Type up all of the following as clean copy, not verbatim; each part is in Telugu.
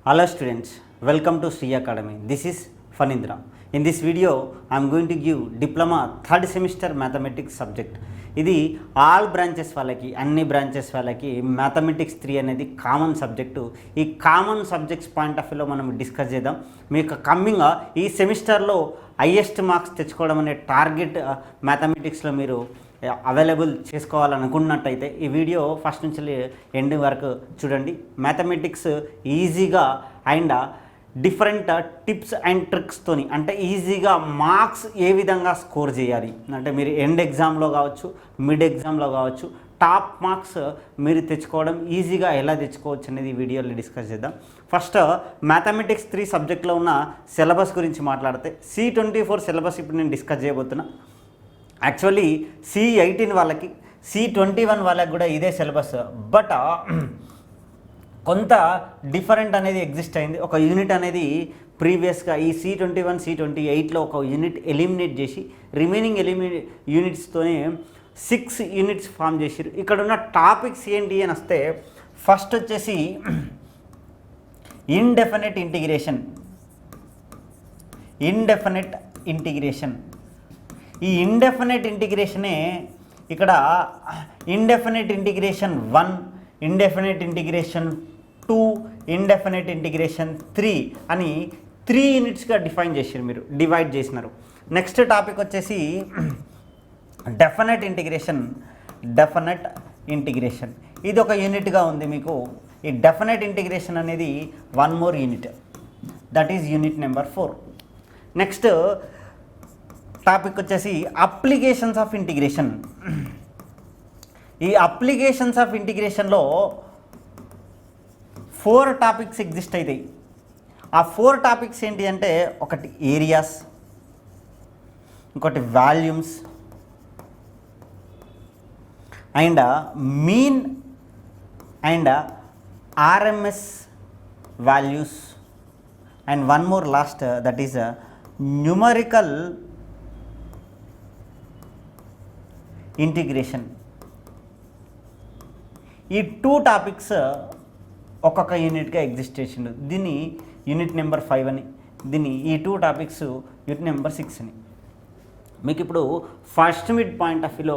Hello students, welcome to Sri Academy. This is Fanindra. In this video, I am going to give diploma third semester mathematics subject. ఇది ఆల్ బ్రాంచెస్ వాళ్ళకి అన్ని బ్రాంచెస్ వాళ్ళకి మ్యాథమెటిక్స్ 3 అనేది కామన్ సబ్జెక్టు. ఈ కామన్ సబ్జెక్ట్స్ పాయింట్ ఆఫ్ వ్యూలో మనం డిస్కస్ చేద్దాం. మీకు కమ్మింగ్ ఈ సెమిస్టర్లో హైయెస్ట్ మార్క్స్ తెచ్చుకోవడం అనే టార్గెట్ మ్యాథమెటిక్స్లో మీరు అవైలబుల్ చేసుకోవాలనుకున్నట్టయితే ఈ వీడియో ఫస్ట్ నుంచి ఎండ్ వరకు చూడండి. మ్యాథమెటిక్స్ ఈజీగా అండ్ డిఫరెంట్ టిప్స్ అండ్ ట్రిక్స్తోని అంటే ఈజీగా మార్క్స్ ఏ విధంగా స్కోర్ చేయాలి అంటే మీరు ఎండ్ ఎగ్జామ్లో కావచ్చు, మిడ్ ఎగ్జామ్లో కావచ్చు, టాప్ మార్క్స్ మీరు తెచ్చుకోవడం ఈజీగా ఎలా తెచ్చుకోవచ్చు అనేది ఈ వీడియోలో డిస్కస్ చేద్దాం. ఫస్ట్ మ్యాథమెటిక్స్ 3 సబ్జెక్ట్లో ఉన్న సిలబస్ గురించి మాట్లాడితే C24 సిలబస్ ఇప్పుడు నేను డిస్కస్ చేయబోతున్నా. యాక్చువల్లీ C18 వాళ్ళకి, C21 వాళ్ళకి కూడా ఇదే సిలబస్, బట్ కొంత డిఫరెంట్ అనేది ఎగ్జిస్ట్ అయింది. ఒక యూనిట్ అనేది ప్రీవియస్గా ఈ C21 C28లో ఒక యూనిట్ ఎలిమినేట్ చేసి రిమైనింగ్ యూనిట్స్తోనే 6 యూనిట్స్ ఫామ్ చేసారు. ఇక్కడ ఉన్న టాపిక్స్ ఏంటి అని వస్తే ఫస్ట్ వచ్చేసి ఇండెఫినెట్ ఇంటిగ్రేషన్. ఈ ఇండెఫినెట్ ఇంటిగ్రేషనే ఇక్కడ indefinite integration 1, indefinite integration 2, indefinite integration 3 అని 3 యూనిట్స్గా డివైడ్ చేసినారు. నెక్స్ట్ టాపిక్ వచ్చేసి డెఫినెట్ ఇంటిగ్రేషన్. ఇది ఒక యూనిట్గా ఉంది మీకు. ఈ డెఫినెట్ ఇంటిగ్రేషన్ అనేది 1 more unit, that is unit number 4. Next topic వచ్చేసి అప్లికేషన్స్ ఆఫ్ ఇంటిగ్రేషన్. ఈ అప్లికేషన్స్ ఆఫ్ ఇంటిగ్రేషన్లో 4 టాపిక్స్ ఎగ్జిస్ట్ అవుతాయి. ఆ 4 టాపిక్స్ ఏంటి అంటే ఒకటి ఏరియాస్, ఇంకోటి volumes and mean and RMS values and 1 more last, that is numerical integration. ఈ 2 టాపిక్స్ ఒక్కొక్క యూనిట్గా ఎగ్జిస్ట్ చేసిండు. దీన్ని యూనిట్ నెంబర్ 5 అని, దీన్ని ఈ 2 టాపిక్స్ యూనిట్ నెంబర్ 6 అని. మీకు ఇప్పుడు ఫస్ట్ మిడ్ పాయింట్ ఆఫ్ వ్యూలో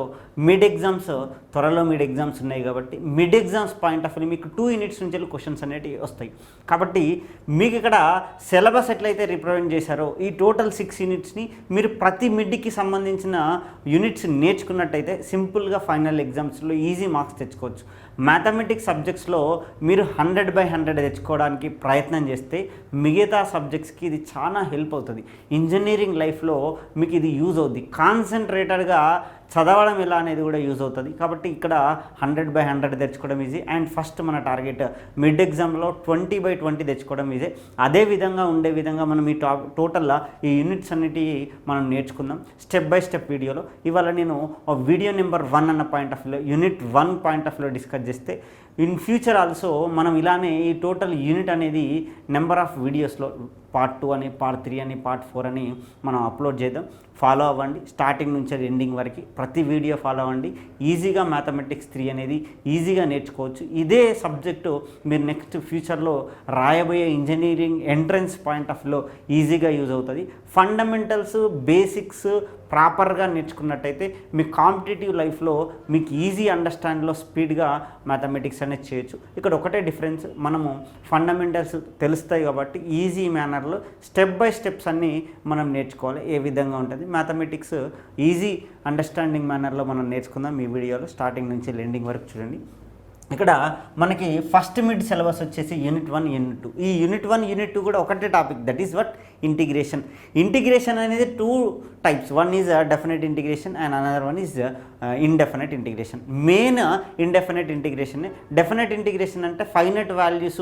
త్వరలో మిడ్ ఎగ్జామ్స్ ఉన్నాయి కాబట్టి mid exams point of view మీకు 2 యూనిట్స్ నుంచి క్వశ్చన్స్ అనేవి వస్తాయి. కాబట్టి మీకు ఇక్కడ సిలబస్ ఎట్లయితే రిప్రజెంట్ చేశారో ఈ టోటల్ 6 యూనిట్స్ని మీరు ప్రతి మిడ్కి సంబంధించిన యూనిట్స్ నేర్చుకున్నట్టయితే సింపుల్గా ఫైనల్ ఎగ్జామ్స్లో ఈజీ మార్క్స్ తెచ్చుకోవచ్చు. మ్యాథమెటిక్స్ సబ్జెక్ట్స్లో మీరు 100/100 తెచ్చుకోవడానికి ప్రయత్నం చేస్తే మిగతా సబ్జెక్ట్స్కి ఇది చాలా హెల్ప్ అవుతుంది. ఇంజనీరింగ్ లైఫ్లో మీకు ఇది యూజ్ అవుతుంది. కాన్సన్ట్రేటెడ్గా చదవడం ఎలా అనేది కూడా యూజ్ అవుతుంది. కాబట్టి ఇక్కడ 100/100 తెచ్చుకోవడం ఈజీ. అండ్ ఫస్ట్ మన టార్గెట్ మిడ్ ఎగ్జామ్లో 20/20 తెచ్చుకోవడం ఈజీ. అదే విధంగా ఉండే విధంగా మనం ఈ టోటల్గా ఈ యూనిట్స్ అన్నిటి మనం నేర్చుకుందాం స్టెప్ బై స్టెప్ వీడియోలో. ఇవాళ నేను వీడియో నెంబర్ 1 అన్న పాయింట్ ఆఫ్ వ్యూలో, యూనిట్ 1 పాయింట్ ఆఫ్ వ్యూలో డిస్కస్ చేస్తే ఇన్ ఫ్యూచర్ ఆల్సో మనం ఇలానే ఈ టోటల్ యూనిట్ అనేది నెంబర్ ఆఫ్ వీడియోస్లో పార్ట్ 2 అని, పార్ట్ 3 అని, పార్ట్ 4 అని మనం అప్లోడ్ చేద్దాం. ఫాలో అవ్వండి స్టార్టింగ్ నుంచి ఎండింగ్ వరకు ప్రతి వీడియో ఫాలో అవ్వండి. ఈజీగా మ్యాథమెటిక్స్ 3 అనేది ఈజీగా నేర్చుకోవచ్చు. ఇదే సబ్జెక్టు మీరు నెక్స్ట్ ఫ్యూచర్లో రాయబోయే ఇంజనీరింగ్ ఎంట్రన్స్ పాయింట్ ఆఫ్ వ్యూలో ఈజీగా యూజ్ అవుతుంది. ఫండమెంటల్స్, బేసిక్స్ ప్రాపర్గా నేర్చుకున్నట్టయితే మీ కాంపిటేటివ్ లైఫ్లో మీకు ఈజీ అండర్స్టాండ్లో స్పీడ్గా మ్యాథమెటిక్స్ అనేది చేయొచ్చు. ఇక్కడ ఒకటే డిఫరెన్స్, మనము ఫండమెంటల్స్ తెలుస్తాయి కాబట్టి ఈజీ మేనర్లో స్టెప్ బై స్టెప్స్ అన్నీ మనం నేర్చుకోవాలి. ఏ విధంగా ఉంటుంది మ్యాథమెటిక్స్ ఈజీ అండర్స్టాండింగ్ మేనర్లో మనం నేర్చుకుందాం. ఈ వీడియోలో స్టార్టింగ్ నుంచి ఎండింగ్ వరకు చూడండి. ఇక్కడ మనకి ఫస్ట్ మిడ్ సిలబస్ వచ్చేసి యూనిట్ 1, యూనిట్ 2. ఈ యూనిట్ 1, యూనిట్ 2 కూడా ఒకటే topic, that is what integration అనేది 2 types. One is definite integration and another one is indefinite integration. Main indefinite integration, definite integration అంటే ఫైనైట్ వాల్యూస్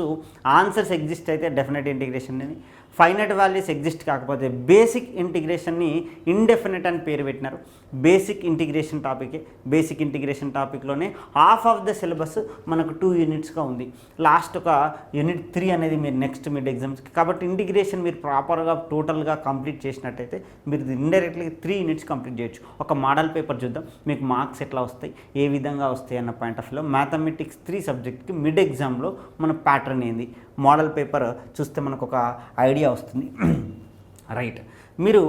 ఆన్సర్స్ ఎగ్జిస్ట్ అయితే డెఫినెట్ ఇంటిగ్రేషన్ అని, ఫైనైట్ వాల్యూస్ ఎగ్జిస్ట్ కాకపోతే బేసిక్ ఇంటిగ్రేషన్ని ఇండెఫినెట్ అని పేరు పెట్టినారు. బేసిక్ ఇంటిగ్రేషన్ టాపిక్లోనే హాఫ్ ఆఫ్ ద సిలబస్ మనకు 2 యూనిట్స్గా ఉంది. లాస్ట్ ఒక యూనిట్ 3 అనేది మీరు నెక్స్ట్ మిడ్ ఎగ్జామ్స్కి. కాబట్టి ఇంటిగ్రేషన్ మీరు ప్రాపర్గా టోటల్గా కంప్లీట్ చేసినట్టయితే మీరు ఇండైరెక్ట్లీ 3 యూనిట్స్ కంప్లీట్ చేయొచ్చు. ఒక మోడల్ పేపర్ చూద్దాం, మీకు మార్క్స్ ఎట్లా వస్తాయి, ఏ విధంగా వస్తాయి అన్న పాయింట్ ఆఫ్ వ్యూలో మ్యాథమెటిక్స్ 3 సబ్జెక్ట్కి మిడ్ ఎగ్జామ్లో మన ప్యాటర్న్ ఏంది, మోడల్ పేపర్ చూస్తే మనకు ఒక ఐడియా వస్తుంది. రైట్, మీరు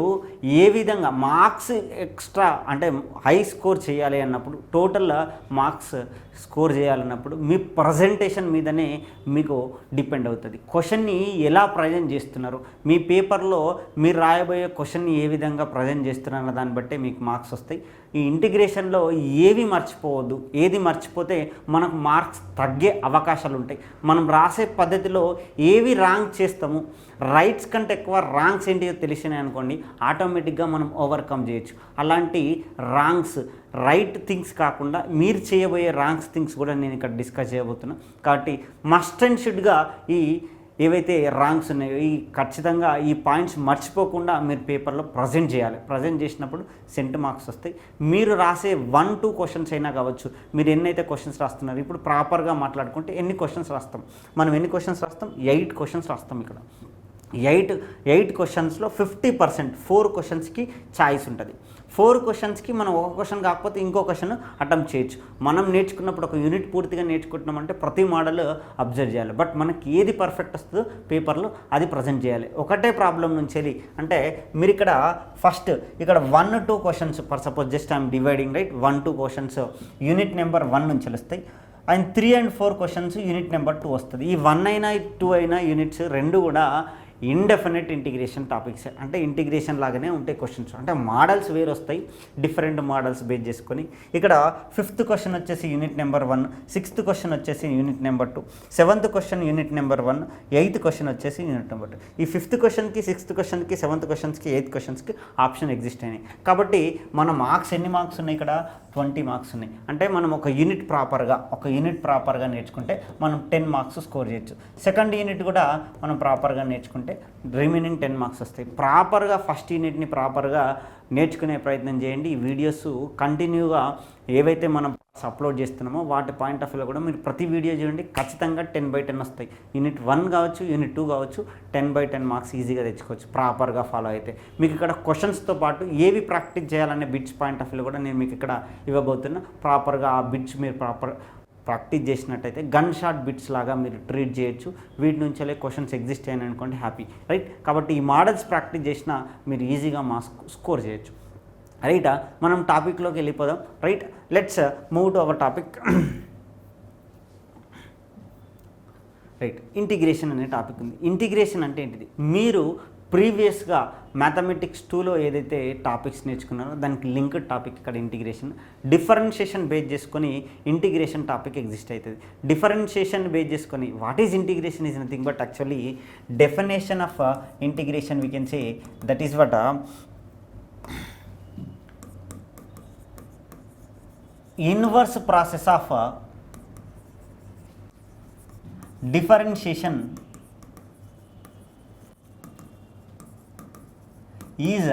ఏ విధంగా మార్క్స్ ఎక్స్ట్రా అంటే హై స్కోర్ చేయాలి అన్నప్పుడు, టోటల్ మార్క్స్ స్కోర్ చేయాలన్నప్పుడు మీ ప్రజెంటేషన్ మీదనే మీకు డిపెండ్ అవుతుంది. క్వశ్చన్ని ఎలా ప్రజెంట్ చేస్తున్నారు, మీ పేపర్లో మీరు రాయబోయే క్వశ్చన్ని ఏ విధంగా ప్రజెంట్ చేస్తున్నారన్న దాన్ని బట్టే మీకు మార్క్స్ వస్తాయి. ఈ ఇంటిగ్రేషన్లో ఏవి మర్చిపోవద్దు, ఏది మర్చిపోతే మనకు మార్క్స్ తగ్గే అవకాశాలు ఉంటాయి. మనం రాసే పద్ధతిలో ఏవి రాంగ్ చేస్తాము, రైట్స్ కంటే ఎక్కువ రాంగ్స్ ఏంటిదో తెలిసినాయి అనుకోండి, ఆటోమేటిక్గా మనం ఓవర్కమ్ చేయొచ్చు. అలాంటి రాంగ్స్ రైట్ థింగ్స్ కాకుండా మీరు చేయబోయే రాంగ్స్ థింగ్స్ కూడా నేను ఇక్కడ డిస్కస్ చేయబోతున్నా. కాబట్టి మస్ట్ అండ్ షుడ్గా ఈ ఏవైతే రాంగ్స్ ఉన్నాయో ఈ ఖచ్చితంగా ఈ పాయింట్స్ మర్చిపోకుండా మీరు పేపర్లో ప్రజెంట్ చేయాలి. ప్రజెంట్ చేసినప్పుడు సెంట్ మార్క్స్ వస్తాయి. మీరు రాసే 1-2 క్వశ్చన్స్ అయినా కావచ్చు, మీరు ఎన్నైతే క్వశ్చన్స్ రాస్తున్నారు, ఇప్పుడు ప్రాపర్గా మాట్లాడుకుంటే ఎన్ని క్వశ్చన్స్ రాస్తాం, మనం ఎన్ని క్వశ్చన్స్ రాస్తాం, 8 క్వశ్చన్స్ రాస్తాం. ఇక్కడ 8 క్వశ్చన్స్లో 50% 4 క్వశ్చన్స్కి ఛాయిస్ ఉంటుంది. 4 క్వశ్చన్స్కి మనం ఒక క్వశ్చన్ కాకపోతే ఇంకో క్వశ్చన్ అటెంప్ట్ చేయొచ్చు. మనం నేర్చుకున్నప్పుడు ఒక యూనిట్ పూర్తిగా నేర్చుకుంటున్నామంటే ప్రతి మోడల్ అబ్జర్వ్ చేయాలి. బట్ మనకి ఏది పర్ఫెక్ట్ వస్తుందో పేపర్లో అది ప్రజెంట్ చేయాలి. ఒకటే ప్రాబ్లం నుంచి వెళ్ళి అంటే మీరు ఇక్కడ ఫస్ట్ ఇక్కడ 1-2 questions for suppose just I'm dividing right, 1-2 questions unit number 1 నుంచి వస్తాయి. And 3 and 4 questions unit number 2 వస్తుంది. ఈ 1 అయినా 2 అయినా యూనిట్స్ రెండు కూడా ఇండెఫినెట్ ఇంటిగ్రేషన్ టాపిక్స్, అంటే ఇంటిగ్రేషన్ లాగానే ఉంటాయి క్వశ్చన్స్. అంటే మోడల్స్ వేరు వస్తాయి, డిఫరెంట్ మోడల్స్ బేస్ చేసుకొని. ఇక్కడ 5th క్వశ్చన్ వచ్చేసి యూనిట్ నెంబర్ 1, 6th క్వశ్చన్ వచ్చేసి unit number 2, 7th question unit number 1, 8th question వచ్చేసి యూనిట్ నెంబర్ 2. ఈ 5th క్వశ్చన్కి, 6th క్వశ్చన్కి, 7th క్వశ్చన్స్కి, 8th క్వశ్చన్స్కి ఆప్షన్ ఎగ్జిస్ట్ అయినాయి. కాబట్టి మన మార్క్స్ ఎన్ని మార్క్స్ ఉన్నాయి, ఇక్కడ 20 మార్క్స్ ఉన్నాయి. అంటే మనం ఒక యూనిట్ ప్రాపర్గా నేర్చుకుంటే మనం 10 మార్క్స్ స్కోర్ చేయొచ్చు. సెకండ్ యూనిట్ కూడా మనం ప్రాపర్గా నేర్చుకుంటే రిమైనింగ్ 10 మార్క్స్ వస్తాయి. ప్రాపర్గా ఫస్ట్ యూనిట్ని ప్రాపర్గా నేర్చుకునే ప్రయత్నం చేయండి. ఈ వీడియోస్ కంటిన్యూగా ఏవైతే మనం అప్లోడ్ చేస్తున్నామో వాటి పాయింట్ ఆఫ్ వ్యూలో కూడా మీరు ప్రతి వీడియో చూడండి, ఖచ్చితంగా 10/10 వస్తాయి. యూనిట్ 1 కావచ్చు, యూనిట్ 2 కావచ్చు, 10/10 మార్క్స్ ఈజీగా తెచ్చుకోవచ్చు ప్రాపర్గా ఫాలో అయితే. మీకు ఇక్కడ క్వశ్చన్స్తో పాటు ఏవి ప్రాక్టీస్ చేయాలనే బిట్స్ పాయింట్ ఆఫ్ వ్యూలో కూడా నేను మీకు ఇక్కడ ఇవ్వబోతున్నా. ప్రాపర్గా ఆ బిట్స్ మీరు ప్రాక్టీస్ చేసినట్టయితే గన్ షాట్ బిట్స్ లాగా మీరు ట్రీట్ చేయొచ్చు. వీటి నుంచి క్వశ్చన్స్ ఎగ్జిస్ట్ అయ్యాయి అనుకోండి, హ్యాపీ రైట్. కాబట్టి ఈ మోడల్స్ ప్రాక్టీస్ చేసినా మీరు ఈజీగా మార్క్స్ స్కోర్ చేయొచ్చు. రైటా, మనం టాపిక్లోకి వెళ్ళిపోదాం. Right, let's move to our topic. Right, integration అనే టాపిక్ ఉంది. ఇంటిగ్రేషన్ అంటే ఏంటిది, మీరు ప్రీవియస్గా మ్యాథమెటిక్స్ 2లో ఏదైతే టాపిక్స్ నేర్చుకున్నారో దానికి లింక్డ్ టాపిక్ ఇక్కడ ఇంటిగ్రేషన్. డిఫరెన్షియేషన్ బేస్ చేసుకొని ఇంటిగ్రేషన్ టాపిక్ ఎగ్జిస్ట్ అవుతుంది. డిఫరెన్షియేషన్ బేస్ చేసుకొని what is integration is nothing but actually definition of integration we can say that is what inverse process of differentiation is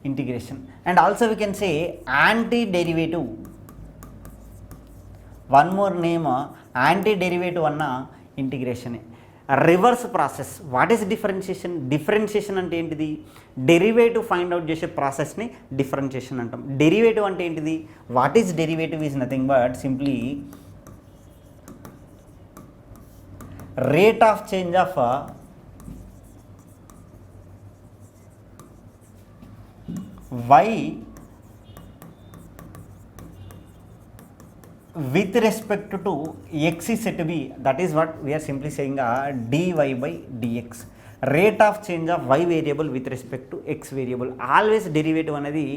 integration, and also we can say antiderivative. One more name, antiderivative anna integration. Reverse process. What is differentiation? Differentiation అంటే ఏంటిది? డెరివేటివ్ ఫైండ్ అవుట్ చేసే ప్రాసెస్ని డిఫరెన్షియేషన్ అంటాం. డెరివేటివ్ అంటే ఏంటిది? What is derivative is nothing but simply rate of change of y with respect to x is said to be, that is what we are simply saying dy by dx. Rate of change of y variable with respect to x variable. Always derivative అనేది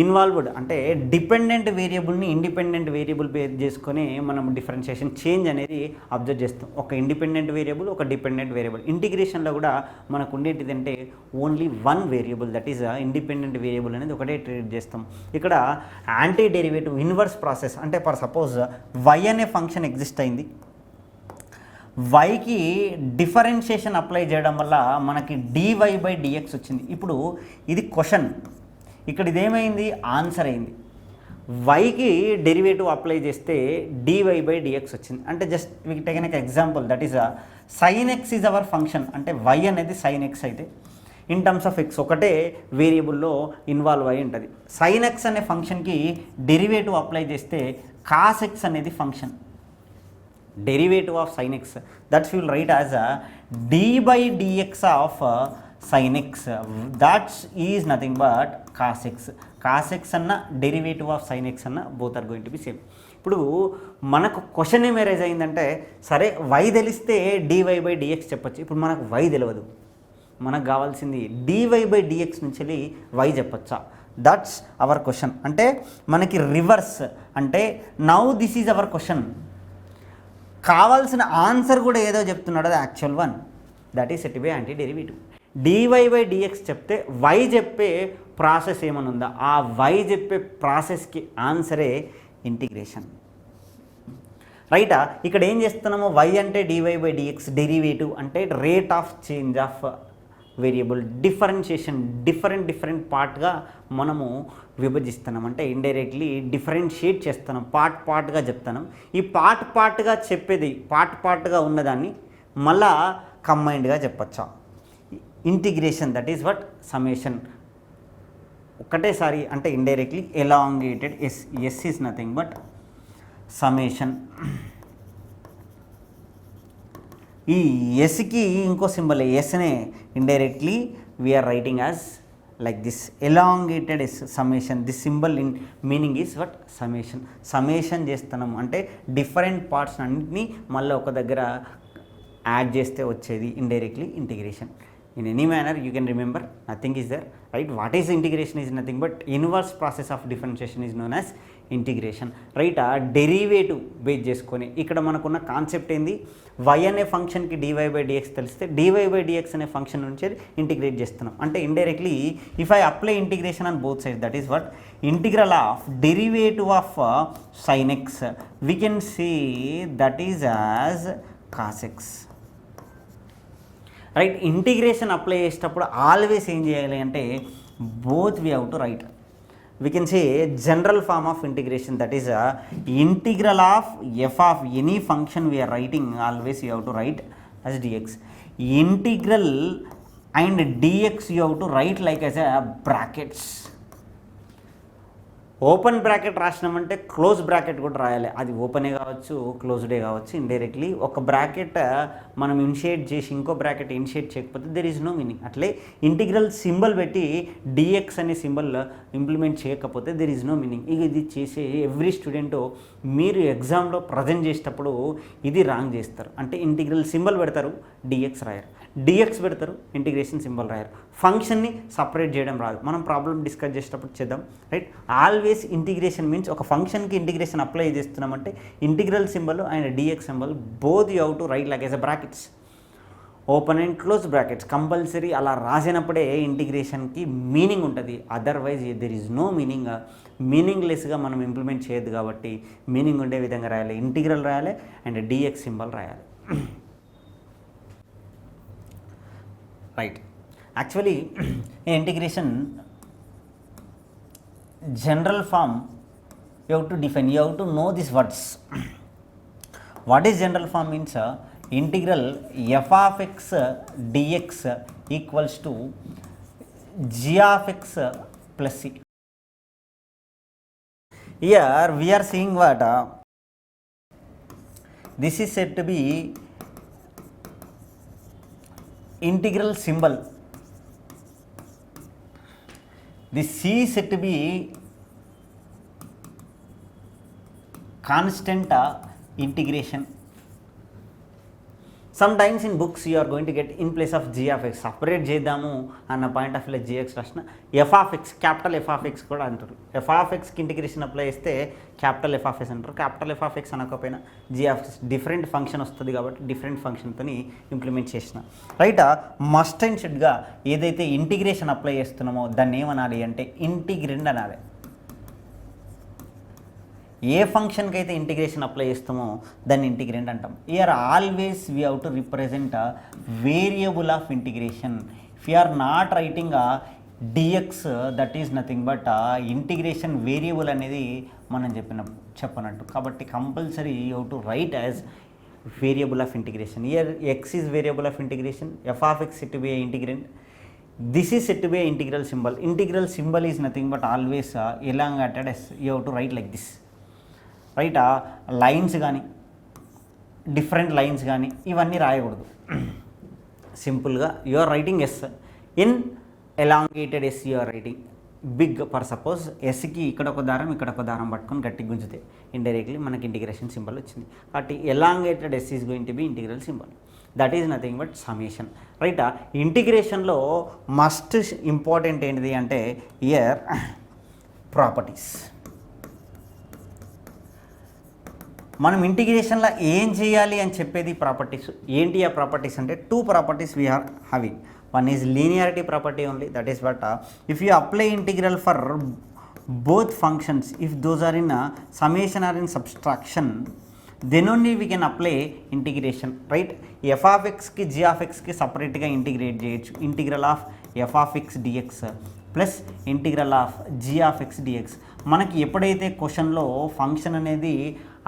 ఇన్వాల్వ్డ్, అంటే డిపెండెంట్ వేరియబుల్ని ఇండిపెండెంట్ వేరియబుల్ బేస్ చేసుకొని మనం డిఫరెన్షియేషన్ చేంజ్ అనేది అబ్జర్వ్ చేస్తాం. ఒక ఇండిపెండెంట్ వేరియబుల్, ఒక డిపెండెంట్ వేరియబుల్. ఇంటిగ్రేషన్లో కూడా మనకు ఉండేటిది అంటే only one variable, that is independent variable అనేది ఒకటే ట్రీట్ చేస్తాం. ఇక్కడ యాంటీ డెరివేటివ్ ఇన్వర్స్ ప్రాసెస్ అంటే ఫర్ సపోజ్ y అనే ఫంక్షన్ ఎగ్జిస్ట్ అయింది, వైకి డిఫరెన్షియేషన్ అప్లై చేయడం వల్ల మనకి dy బై dx వచ్చింది. ఇప్పుడు ఇది క్వశ్చన్, ఇక్కడ ఇదేమైంది? ఆన్సర్ అయింది. వైకి డెరివేటివ్ అప్లై చేస్తే dy బై dx వచ్చింది. అంటే జస్ట్ మీకు టేకెన్ ఒక example, that is sin x is our function. అంటే y అనేది sin x అయితే ఇన్ టర్మ్స్ ఆఫ్ x ఒకటే వేరియబుల్లో ఇన్వాల్వ్ అయి ఉంటుంది. sin x అనే ఫంక్షన్కి డెరివేటివ్ అప్లై చేస్తే cos x అనేది function. derivative of sin x, that we will write as d by dx of sin x, that is nothing but cos x. Cos x అన్న డెరివేటివ్ ఆఫ్ sin x అన్న both are going to be same. ఇప్పుడు మనకు క్వశ్చన్ ఏం ఎరేజ్ అయిందంటే, సరే y తెలిస్తే dy బై dx చెప్పచ్చు. ఇప్పుడు మనకు y తెలియదు, మనకు కావాల్సింది dy బై dx నుంచి y చెప్పచ్చా? That's our question. అంటే మనకి రివర్స్, అంటే now this is our question. కావాల్సిన ఆన్సర్ కూడా ఏదో చెప్తున్నాడు, అది actual one, that is set by antiderivative. dy by dx చెప్తే y చెప్పే ప్రాసెస్ ఏమైనా ఉందా, ఆ y చెప్పే ప్రాసెస్కి ఆన్సరే ఇంటిగ్రేషన్. రైటా? ఇక్కడ ఏం చేస్తున్నాము, y అంటే dy బై dx, డెరివేటివ్ అంటే rate of change of variable, differentiation, different పార్ట్గా మనము విభజిస్తున్నాం. అంటే ఇండైరెక్ట్లీ డిఫరెన్షియేట్ చేస్తున్నాం, పార్ట్గా చెప్తున్నాం. ఈ పార్ట్గా చెప్పేది, పార్ట్గా ఉన్నదాన్ని మళ్ళా కంబైన్డ్గా చెప్పచ్చా? Integration, that is what summation. ఒకటేసారి అంటే indirectly elongated S, S is nothing but summation. ఈ ఎస్కి ఇంకో సింబల్, ఎస్నే indirectly we're writing as like this, elongated S summation. This symbol in meaning is what summation. Summation చేస్తున్నాం అంటే డిఫరెంట్ పార్ట్స్ అన్నింటినీ మళ్ళీ ఒక దగ్గర యాడ్ చేస్తే వచ్చేది indirectly integration. In any manner you can remember, nothing is there, right? What is integration is nothing but inverse process of differentiation is known as integration, right? Derivative base చేసుకొని ఇక్కడ మనకున్న కాన్సెప్ట్ ఏంది, y అనే ఫంక్షన్కి dy బై dx తెలిస్తే dy బై dx అనే ఫంక్షన్ నుంచి ఇంటిగ్రేట్ చేస్తున్నాం. అంటే indirectly if I apply integration on both sides, that is what integral of derivative of sin x, we can say that is as cos x. Right? Integration apply చేసేటప్పుడు ఆల్వేస్ ఏం చేయాలి అంటే, both we have to write, we can say general form of integration, that is integral of f of any function we're writing, always you have to write as dx. Integral and dx you have to write like as brackets. Open bracket రాసినామంటే క్లోజ్ బ్రాకెట్ కూడా రాయాలి, అది ఓపెనే కావచ్చు క్లోజ్డే కావచ్చు. ఇండైరెక్ట్లీ ఒక బ్రాకెట్ మనం ఇనిషియేట్ చేసి ఇంకో బ్రాకెట్ ఇనిషియేట్ చేయకపోతే దెర్ ఈజ్ నో మీనింగ్. అట్లే ఇంటిగ్రల్ సింబల్ పెట్టి dx అనే సింబల్ ఇంప్లిమెంట్ చేయకపోతే దెర్ ఈజ్ నో మీనింగ్. ఇక ఇది చేసే ఎవ్రీ స్టూడెంట్ మీరు ఎగ్జామ్లో ప్రజెంట్ చేసేటప్పుడు ఇది రాంగ్ చేస్తారు. అంటే ఇంటిగ్రల్ సింబల్ పెడతారు, dx రాయరు, dx పెడతారు, ఇంటిగ్రేషన్ సింబల్ రాయరు. ఫంక్షన్ని సపరేట్ చేయడం రాదు. మనం ప్రాబ్లం డిస్కస్ చేసేటప్పుడు చేద్దాం, రైట్? ఆల్వేస్ ఇంటిగ్రేషన్ మీన్స్ ఒక ఫంక్షన్కి ఇంటిగ్రేషన్ అప్లై చేస్తున్నామంటే integral symbol and dx symbol both you have to write like as a brackets, open and close brackets compulsory. అలా రాసినప్పుడే ఇంటిగ్రేషన్కి మీనింగ్ ఉంటుంది, otherwise there is no meaning. మీనింగ్లెస్గా మనం ఇంప్లిమెంట్ చేయొద్దు కాబట్టి మీనింగ్ ఉండే విధంగా రాయాలి, ఇంటిగ్రల్ రాయాలి అండ్ dx సింబల్ రాయాలి. Right? Actually integration general form you have to define, you have to know these words. What is general form means integral f of x dx equals to g of x plus c. Here we are seeing what this is said to be integral symbol. This c is said to be constant integration. Sometimes in books you are going to get in place of g of x, separate చేద్దాము అన్న పాయింట్ ఆఫ్ వ్యూలో gx రాసిన f of x, capital f of x కూడా అంటారు. f of xకి ఇంటిగ్రేషన్ అప్లై చేస్తే క్యాపిటల్ f of x అంటారు. Capital f of x అనకపోయినా g of x different function వస్తుంది కాబట్టి డిఫరెంట్ ఫంక్షన్తో ఇంప్లిమెంట్ చేసిన. రైట్? మస్ట్ అండ్ షుడ్గా ఏదైతే ఇంటిగ్రేషన్ అప్లై చేస్తున్నామో దాన్ని ఏమనాలి అంటే ఇంటిగ్రెండ్ అనాలి. ఏ ఫంక్షన్కి అయితే ఇంటిగ్రేషన్ అప్లై చేస్తామో దాన్ని ఇంటిగ్రెండ్ అంటాం. Here always we have to represent variable of integration. If you are not writing dx, that is nothing but integration variable అనేది మనం చెప్పనట్టు. కాబట్టి compulsory you have to write as variable of integration. Here x is variable of integration, f of x said to be integrand, this is said to be an integral symbol. Integral symbol is nothing but always elongated as, you have to write like this, right? Lines కానీ డిఫరెంట్ లైన్స్ కానీ ఇవన్నీ రాయకూడదు. సింపుల్గా you are writing S in elongated S you are writing big. For suppose ఎస్కి ఇక్కడ ఒక దారం పట్టుకొని గట్టి గుంజితే ఇండైరెక్ట్లీ మనకి ఇంటిగ్రేషన్ సింబల్ వచ్చింది. కాబట్టి elongated S is going to be integral symbol. That is nothing but summation. Right. ఇంటిగ్రేషన్లో మస్ట్ ఇంపార్టెంట్ ఏంటిది అంటే ఇయర్ ప్రాపర్టీస్. మనం ఇంటిగ్రేషన్లో ఏం చేయాలి అని చెప్పేది ప్రాపర్టీస్. ఏంటి ఆ ప్రాపర్టీస్ అంటే 2 properties we are having. One is linearity property only, that is what if you apply integral for both functions, if those are in summation or in subtraction, then only we can apply integration, right? F of x ki g of x ki separate ga integrate cheyochu. Integral of f of x dx plus integral of g of x dx. మనకి ఎప్పుడైతే క్వశ్చన్లో ఫంక్షన్ అనేది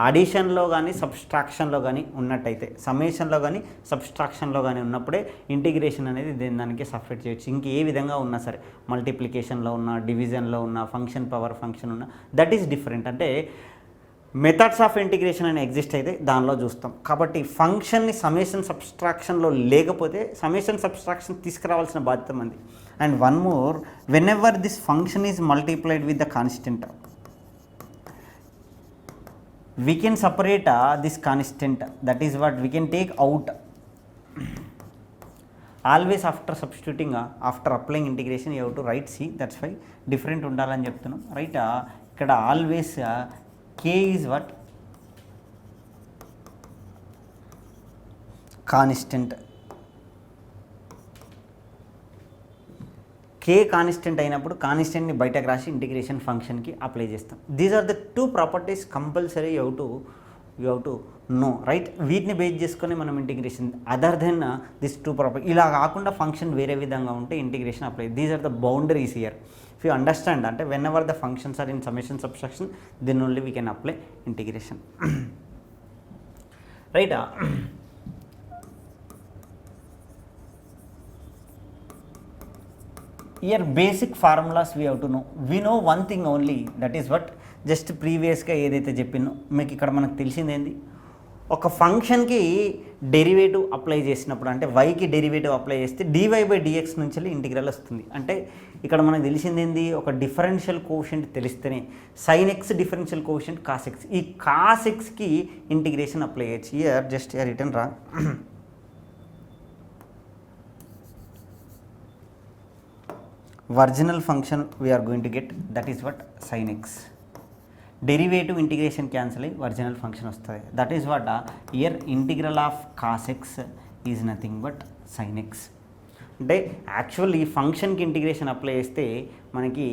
అడిషన్లో కానీ సబ్స్ట్రాక్షన్లో కానీ ఉన్నట్టయితే, సమ్మేషన్లో కానీ సబ్స్ట్రాక్షన్లో కానీ ఉన్నప్పుడే ఇంటిగ్రేషన్ అనేది దానికి సపరేట్ చేయొచ్చు. ఇంక ఏ విధంగా ఉన్నా సరే, మల్టిప్లికేషన్లో ఉన్న, డివిజన్లో ఉన్న, ఫంక్షన్ పవర్ ఫంక్షన్ ఉన్న, దట్ ఈస్ డిఫరెంట్. అంటే మెథడ్స్ ఆఫ్ ఇంటిగ్రేషన్ అని ఎగ్జిస్ట్ అయితే దానిలో చూస్తాం. కాబట్టి ఫంక్షన్ని సమ్మేషన్ సబ్స్ట్రాక్షన్లో లేకపోతే సమ్మేషన్ సబ్స్ట్రాక్షన్ తీసుకురావాల్సిన బాధ్యత మంది. And one more, when ever this function is multiplied with the constant, we can separate this constant, that is what we can take out. Always after substituting, after applying integration you have to write c, that's why different undalani cheptunam, right? Ikkada always k is what? Constant. k constant అయినప్పుడు కాన్స్టెంట్ని బయటకు రాసి ఇంటిగ్రేషన్ ఫంక్షన్కి అప్లై చేస్తాం. These are the 2 properties compulsory you have to know, right? వీటిని బేస్ చేసుకొని మనం integration, other than this 2 property, ఇలా కాకుండా ఫంక్షన్ వేరే విధంగా ఉంటే integration apply. These are the boundaries here. If you understand, అంటే whenever the functions are in summation subtraction, then only we can apply integration, right? Here basic formulas we have to know. We know one thing only, that is what just ప్రీవియస్గా ఏదైతే చెప్పినో మీకు ఇక్కడ మనకు తెలిసింది ఏంది, ఒక ఫంక్షన్కి డెరివేటివ్ అప్లై చేసినప్పుడు, అంటే వైకి డెరివేటివ్ అప్లై చేస్తే dy/dx నుంచి ఇంటిగ్రల్ వస్తుంది. అంటే ఇక్కడ మనకు తెలిసింది ఏంది, ఒక డిఫరెన్షియల్ కోషెంట్ తెలిస్తేనే sin x differential quotient cos x, ఈ cos xకి ఇంటిగ్రేషన్ అప్లై చేయొచ్చు. హియర్ జస్ట్ హియర్ రిటర్న్ రా, original function we are going to get, that is what sin x. Derivative integration cancel అయ్యి ఒరిజినల్ ఫంక్షన్ వస్తుంది. That is what here integral of cos x is nothing but sine x. అంటే యాక్చువల్లీ ఫంక్షన్కి ఇంటిగ్రేషన్ అప్లై చేస్తే మనకి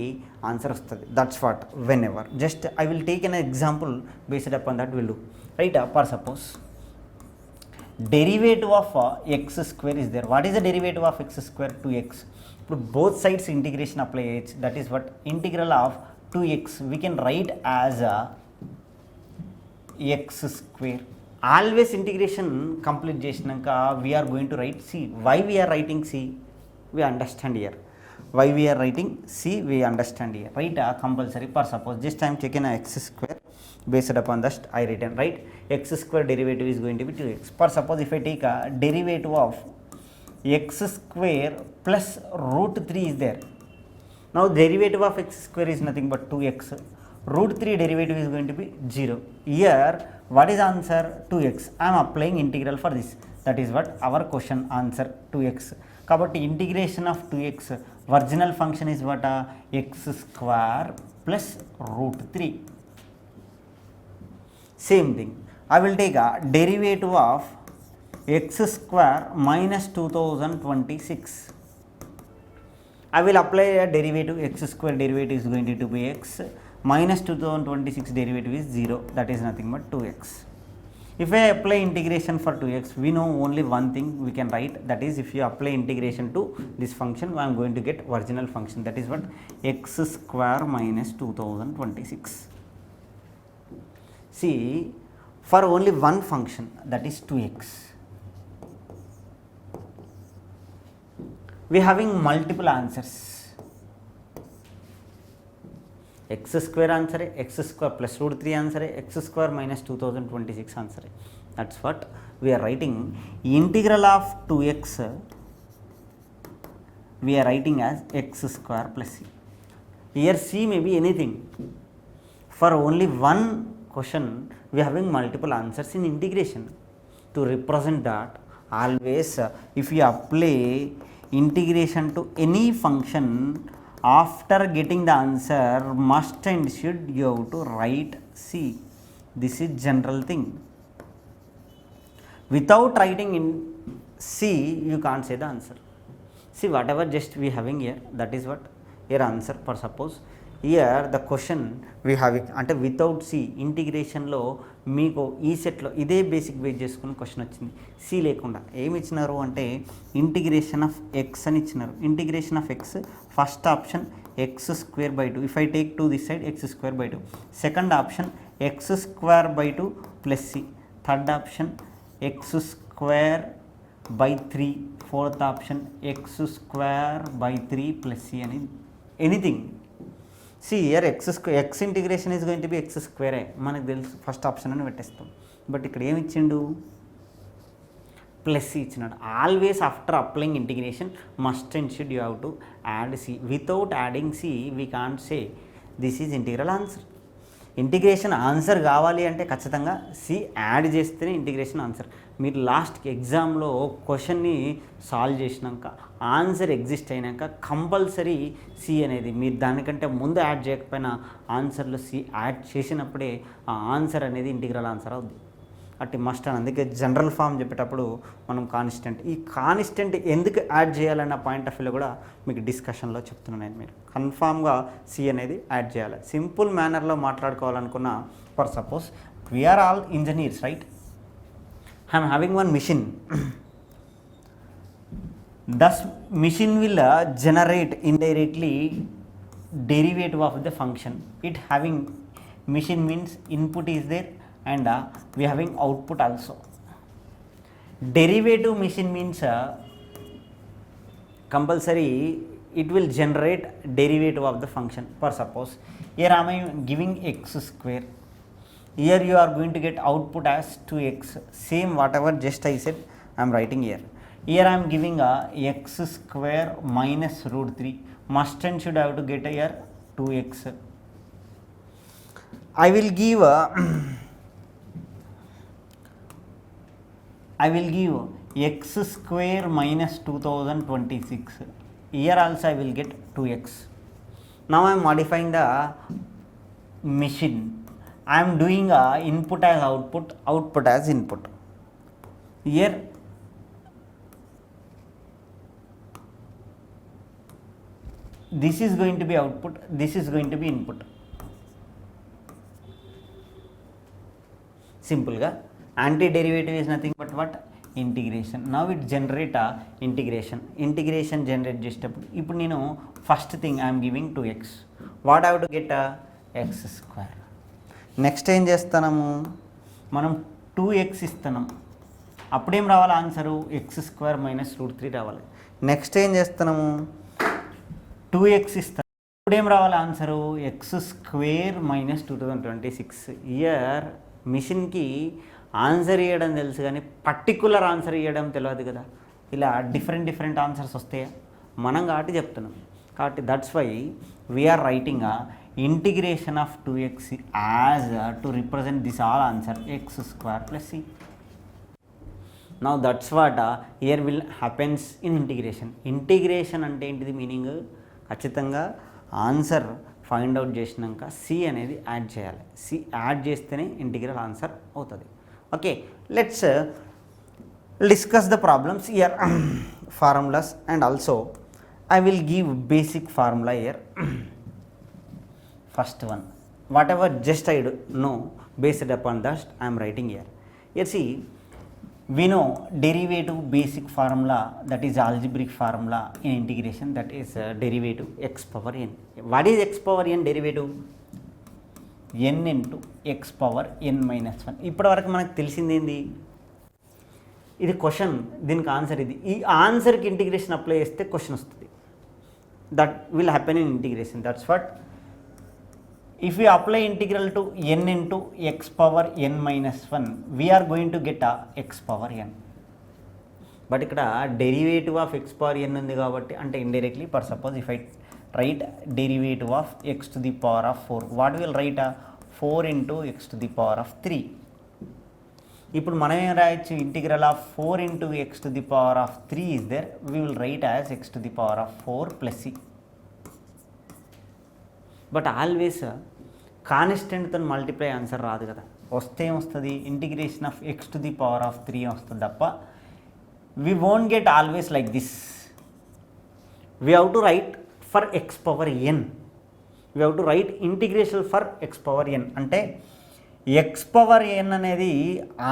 ఆన్సర్ వస్తుంది. That's what whenever. Just I will take an example based upon that will do, right? For suppose derivative of x square is there. What is the derivative of x square? 2x. ఇప్పుడు బోత్ సైడ్స్ ఇంటిగ్రేషన్ అప్లై చేయొచ్చు. That is what integral of 2x we can write as a x square. Always integration complete చేసినాక we are going to write c. Why we are writing c? We understand here. Why we are writing c? We understand here, right? Compulsory. For suppose just I am taking a x square, based upon that I written, right? X square derivative is going to be 2x. For suppose if I take a derivative of x square plus root 3 is there. Now derivative of x square is nothing but 2x. Root 3 derivative is going to be 0. Here what is answer? 2x. I am applying integral for this. That is what our question answer, 2x. Kabatti integration of 2x, original function is what? X square plus root 3. Same thing. I will take a derivative of x square minus 2026. I will apply a derivative. X square derivative is going to be x, minus 2026 derivative is 0, that is nothing but 2x. If I apply integration for 2x, we know only one thing we can write, that is if you apply integration to this function, I am going to get original function, that is what? X square minus 2026. See, for only one function, that is 2x, we having multiple answers. x square answer है, x square plus root 3 answer है, x square minus 2026 answer है. That's what we are writing. Integral of 2x we are writing as x square plus c. Here c may be anything. For only one question we are having multiple answers in integration. To represent that, always if you apply integration to any function, after getting the answer must and should you have to write c. This is general thing. Without writing in c you can't say the answer. See, whatever just we having here, that is what here answer. For suppose here the question we having అంటే వితౌట్ సి ఇంటిగ్రేషన్లో మీకు ఈ సెట్లో ఇదే బేసిక్ బేస్ చేసుకుని క్వశ్చన్ వచ్చింది. సి లేకుండా ఏమి ఇచ్చినారు అంటే ఇంటిగ్రేషన్ ఆఫ్ ఎక్స్ అని ఇచ్చినారు. Integration of x first option x square by 2. If I take to this side x square by 2. Second option x square by 2 plus c. Third option x square by 3. Fourth option x square by 3 plus c అని anything. See here x integration is going to be x square మనకు తెలుసు, ఫస్ట్ ఆప్షన్ అని పెట్టేస్తాం. బట్ ఇక్కడ ఏమి ఇచ్చిండు, ప్లస్ సి ఇచ్చినాడు. Always after applying integration must and should you have to add c. Without adding c we can't say this is integral answer. Integration answer కావాలి అంటే ఖచ్చితంగా సి యాడ్ చేస్తేనే ఇంటిగ్రేషన్ ఆన్సర్. మీరు లాస్ట్కి ఎగ్జామ్లో క్వశ్చన్ని సాల్వ్ చేసినాక ఆన్సర్ ఎగ్జిస్ట్ అయినాక కంపల్సరీ సి అనేది మీరు దానికంటే ముందు యాడ్ చేయకపోయినా ఆన్సర్లో సి యాడ్ చేసినప్పుడే ఆ ఆన్సర్ అనేది ఇంటిగ్రల్ ఆన్సర్ అవుద్ది. అట్టి మస్ట్ అని. అందుకే జనరల్ ఫామ్ చెప్పేటప్పుడు మనం కాన్స్టెంట్, ఈ కాన్స్టెంట్ ఎందుకు యాడ్ చేయాలన్న పాయింట్ ఆఫ్ వ్యూలో కూడా మీకు డిస్కషన్లో చెప్తున్నాను. మీరు కన్ఫామ్గా సి అనేది యాడ్ చేయాలి. సింపుల్ మేనర్లో మాట్లాడుకోవాలనుకున్న, for suppose we're all engineers right. I'm having one machine. This machine will generate indirectly derivative of the function. It having machine means input is there and we having output also. Derivative machine means compulsory it will generate derivative of the function. For suppose here I am giving x square, here you are going to get output as 2x. Same whatever just I said I am writing here. Here I am giving x square minus root 3. Must and should have to get here 2x. I will give x square minus 2026. Here also I will get 2x. Now I am modifying the machine. I am doing input as output, output as input. Here this is going to be output, this is going to be input. Simple ga. Antiderivative is nothing but what? Integration. Now it generate a integration. Integration generate చేసేటప్పుడు ఇప్పుడు నేను first thing I'm giving 2x. What have to get x square. Next ఏం చేస్తున్నాము మనం 2x ఇస్తున్నాం. అప్పుడేం రావాలి answer X square minus root 3 రావాలి. నెక్స్ట్ ఏం చేస్తున్నాము 2x ఇస్తాం. ఇప్పుడేం రావాలి answer X square minus 2026. Year మిషన్కి ఆన్సర్ ఇవ్వడం తెలుసు కానీ పర్టికులర్ ఆన్సర్ ఇవ్వడం తెలియదు కదా. ఇలా డిఫరెంట్ ఆన్సర్స్ వస్తాయా మనం కాబట్టి చెప్తున్నాం. కాబట్టి that's why we are writing integration of 2x as to represent this all answer x square plus c. Now that's what here will happens in integration. Integration అంటే ఏంటిది మీనింగ్? ఖచ్చితంగా ఆన్సర్ ఫైండ్ అవుట్ చేసినాక సి అనేది యాడ్ చేయాలి. సి యాడ్ చేస్తేనే ఇంటిగ్రల్ ఆన్సర్ అవుతుంది. Okay, let's discuss the problems here. Formulas and also I will give basic formula here. First one whatever just I no based upon that I am writing here. Here see, we know derivative basic formula, that is algebraic formula in integration, that is derivative x power n. What is x power n derivative? n into x power n minus 1. ఇప్పటి వరకు మనకు తెలిసింది ఏంది? ఇది క్వశ్చన్, దీనికి ఆన్సర్ ఇది. ఈ ఆన్సర్కి ఇంటిగ్రేషన్ అప్లై చేస్తే క్వశ్చన్ వస్తుంది. That will happen in integration. That's what if we apply integral to n into x power n minus 1, we are going to get a x power n. But ఇక్కడ derivative of x power n ఉంది కాబట్టి, అంటే indirectly for suppose if I write derivative of x to the power of 4, what will write 4 into x to the power of 3. ఇప్పుడు మనం ఏం రాయొచ్చు, integral of 4 into x to the power of 3 is there, we will write as x to the power of 4 plus C. But always కాన్స్టెంట్తో multiply answer రాదు కదా, వస్తే ఏమొస్తుంది, integration of x to the power of 3 వస్తుంది తప్ప we won't get always like this. We have to write for x power n, we have to write integration for x power n. అంటే x power n అనేది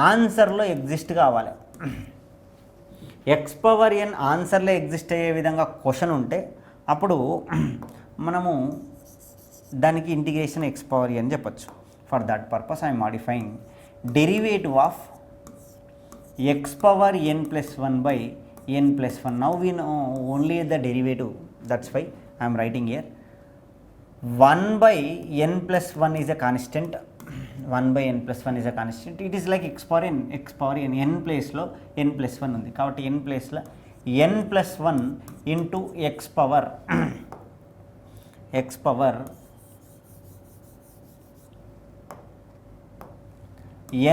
ఆన్సర్లో ఎగ్జిస్ట్ కావాలి. x power n ఆన్సర్లో ఎగ్జిస్ట్ అయ్యే విధంగా క్వశ్చన్ ఉంటే అప్పుడు మనము దానికి ఇంటిగ్రేషన్ x power n చెప్పచ్చు. For that purpose I modifying derivative of x power n plus 1 by n plus 1. Now we know only the derivative, that's why I am writing here 1 by n plus 1 is a constant. 1 by n plus 1 is a constant. It is like x power n, n place lo n plus 1 undi kabatti n place la n plus 1 into x power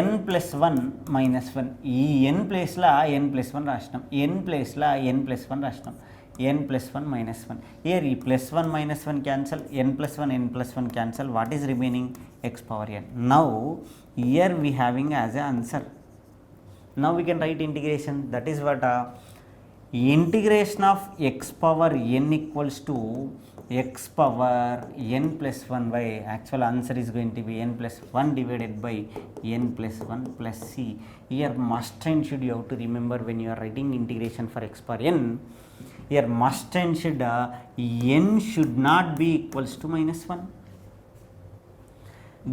n plus 1 minus 1. ఈ n ప్లేస్లో n plus 1 రాసినాం, n ప్లేస్లో n plus 1 రాసినాం, n plus 1 minus 1. here ఈ plus 1 minus 1 cancel, n plus 1 cancel, what is remaining, x power n. now here we having as a answer. now we can write integration, that is what integration of x power n equals to x power n plus 1 by, actual answer is going to be n plus 1 divided by n plus 1 plus c. here must and should you have to remember when you are writing integration for x power n, here must and should n should not be equals to minus 1.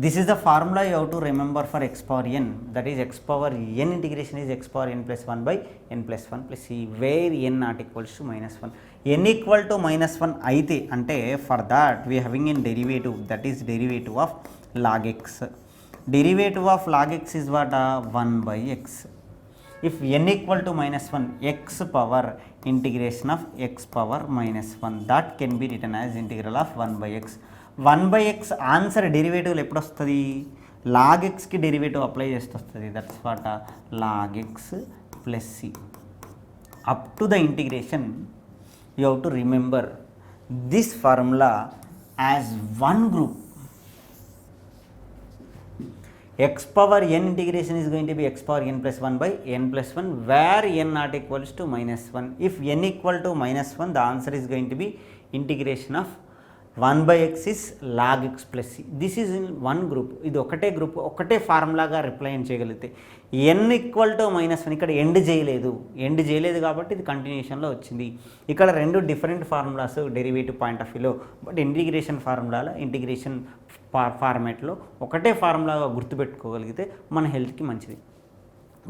this is the formula you have to remember for x power n, that is x power n integration is x power n plus 1 by n plus 1 plus c, where n not equals to minus 1. n equal to minus 1 అయితే అంటే for that we having in derivative, that is derivative of log x. derivative of log x is what 1 by x. if n equal to minus 1, x power integration of x power minus 1, that can be written as integral of 1 by x. 1 by x answer డెరివేటివ్లు ఎప్పుడు వస్తుంది, log xకి డెరివేటివ్ అప్లై చేస్తే వస్తుంది, that's what log x plus c. Up to the integration you have to remember this formula as one group. x power n integration is going to be x power n plus 1 by n plus 1, where n not equals to minus 1. if n equal to minus 1, the answer is going to be integration of 1 by x is log x plus c. this is in one group. ఇది ఒకటే గ్రూప్, ఒకటే ఫార్ములాగా రిప్లైన్ చేయగలిగితే n ఈక్వల్ టు మైనస్ 1, ఇక్కడ ఎండ్ చేయలేదు కాబట్టి ఇది కంటిన్యూషన్లో వచ్చింది. ఇక్కడ రెండు different formulas derivative point of వ్యూలో, బట్ ఇంటిగ్రేషన్ ఫార్ములాలో ఇంటిగ్రేషన్ ఫార్మాట్లో ఒకటే ఫార్ములాగా గుర్తుపెట్టుకోగలిగితే మన హెల్త్కి మంచిది.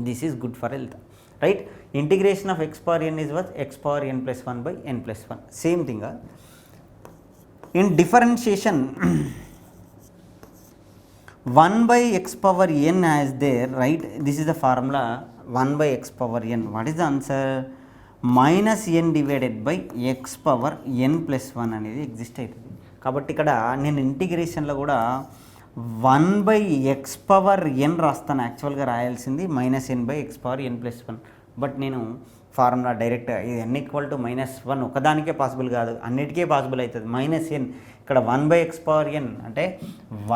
This is good for health, right. Integration of x power n is what x power n plus 1 by n plus 1. Same thing in differentiation 1 by x power n as there, right. this is the formula 1 by x power n. what is the answer, minus n divided by x power n plus 1 అనేది ఎగ్జిస్ట్ అవుతుంది. కాబట్టి ఇక్కడ నేను ఇంటిగ్రేషన్లో కూడా 1 by x power n రాస్తాను, యాక్చువల్గా రాయాల్సింది minus n by x power n plus 1. But నేను ఫార్ములా డైరెక్ట్ ఇది n ఈక్వల్ టు మైనస్ 1 ఒకదానికే పాసిబుల్ కాదు, అన్నిటికీ పాసిబుల్ అవుతుంది. మైనస్ n ఇక్కడ 1 by x power n అంటే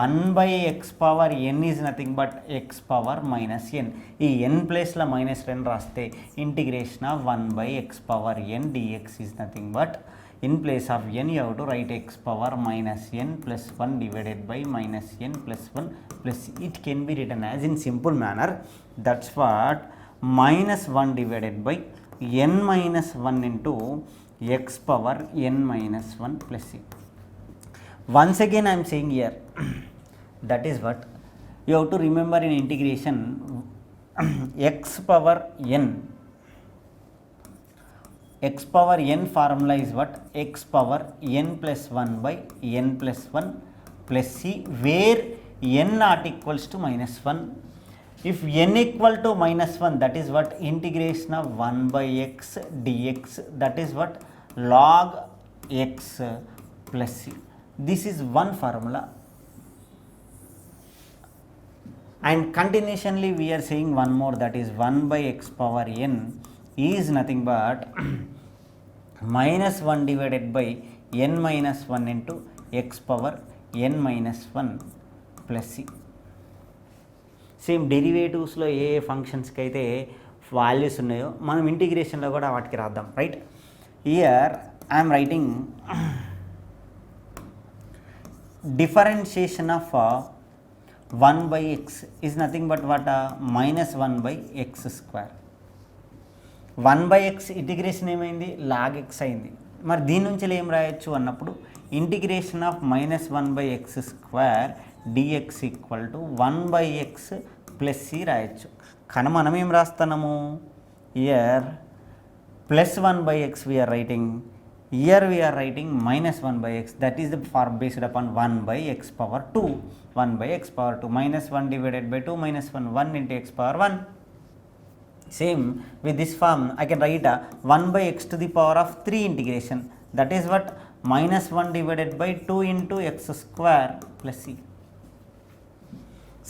1 by x power n is nothing but x power minus n. ఈ n ప్లేస్లో మైనస్ n రాస్తే integration of 1 by x power n dx is nothing but in place of n you have to write x power minus n plus 1 divided by minus n plus 1 plus it can be written as in simple manner, that's what minus 1 divided by n minus 1 into x power n minus 1 plus c. Once again I am saying here that is what you have to remember in integration x power n. x power n formula is what x power n plus 1 by n plus 1 plus C wear n not equals to -1. If n equal to -1, that is what integration of 1 by x dx, that is what log x plus c. This is one formula, and continuously we are saying one more, that is 1 by x power n is nothing but -1 divided by n minus 1 into x power n minus 1 plus c. Same డెరివేటివ్స్లో ఏ ఫంక్షన్స్కి అయితే వాల్యూస్ ఉన్నాయో మనం ఇంటిగ్రేషన్లో కూడా వాటికి రాద్దాం, right? Here I'm writing differentiation of 1 by x is nothing but what -1 by x square. 1 by x integration ఏమైంది, log x అయింది. మరి దీని నుంచి ఏం రాయొచ్చు అన్నప్పుడు integration of -1 by x square dx equal to 1 by x plus c రాయొచ్చు. కానీ మనం ఏం రాస్తున్నాము, here +1 by x we are writing, here we are writing -1 by x, that is the for based upon 1 by x power 2, 1 by x power 2, -1 divided by 2 -1, 1 into x power 1. Same with this form I can write 1 by x to the power of 3 integration, that is what -1 divided by 2 into x square plus c.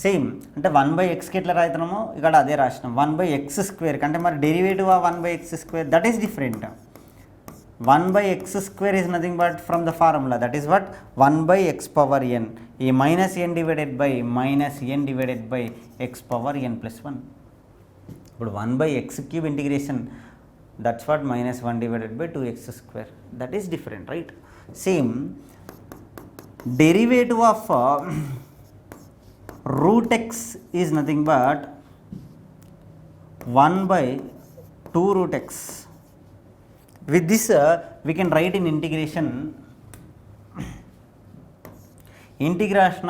Same అంటే 1 by x కి ఎట్లా రాయితున్నామో ఇక్కడ అదే రాసినాం, 1 by x square కంటే మరి derivative 1 by x square, that is different. 1 by x square is nothing but from the formula, that is what 1 by x power n, ఈ -n divided by x power n plus 1. ఇప్పుడు 1 by x cube integration, that's what -1 divided by 2x square, that is different, right? Same derivative of root x is nothing but 1 by 2 root x. With this we can write in integration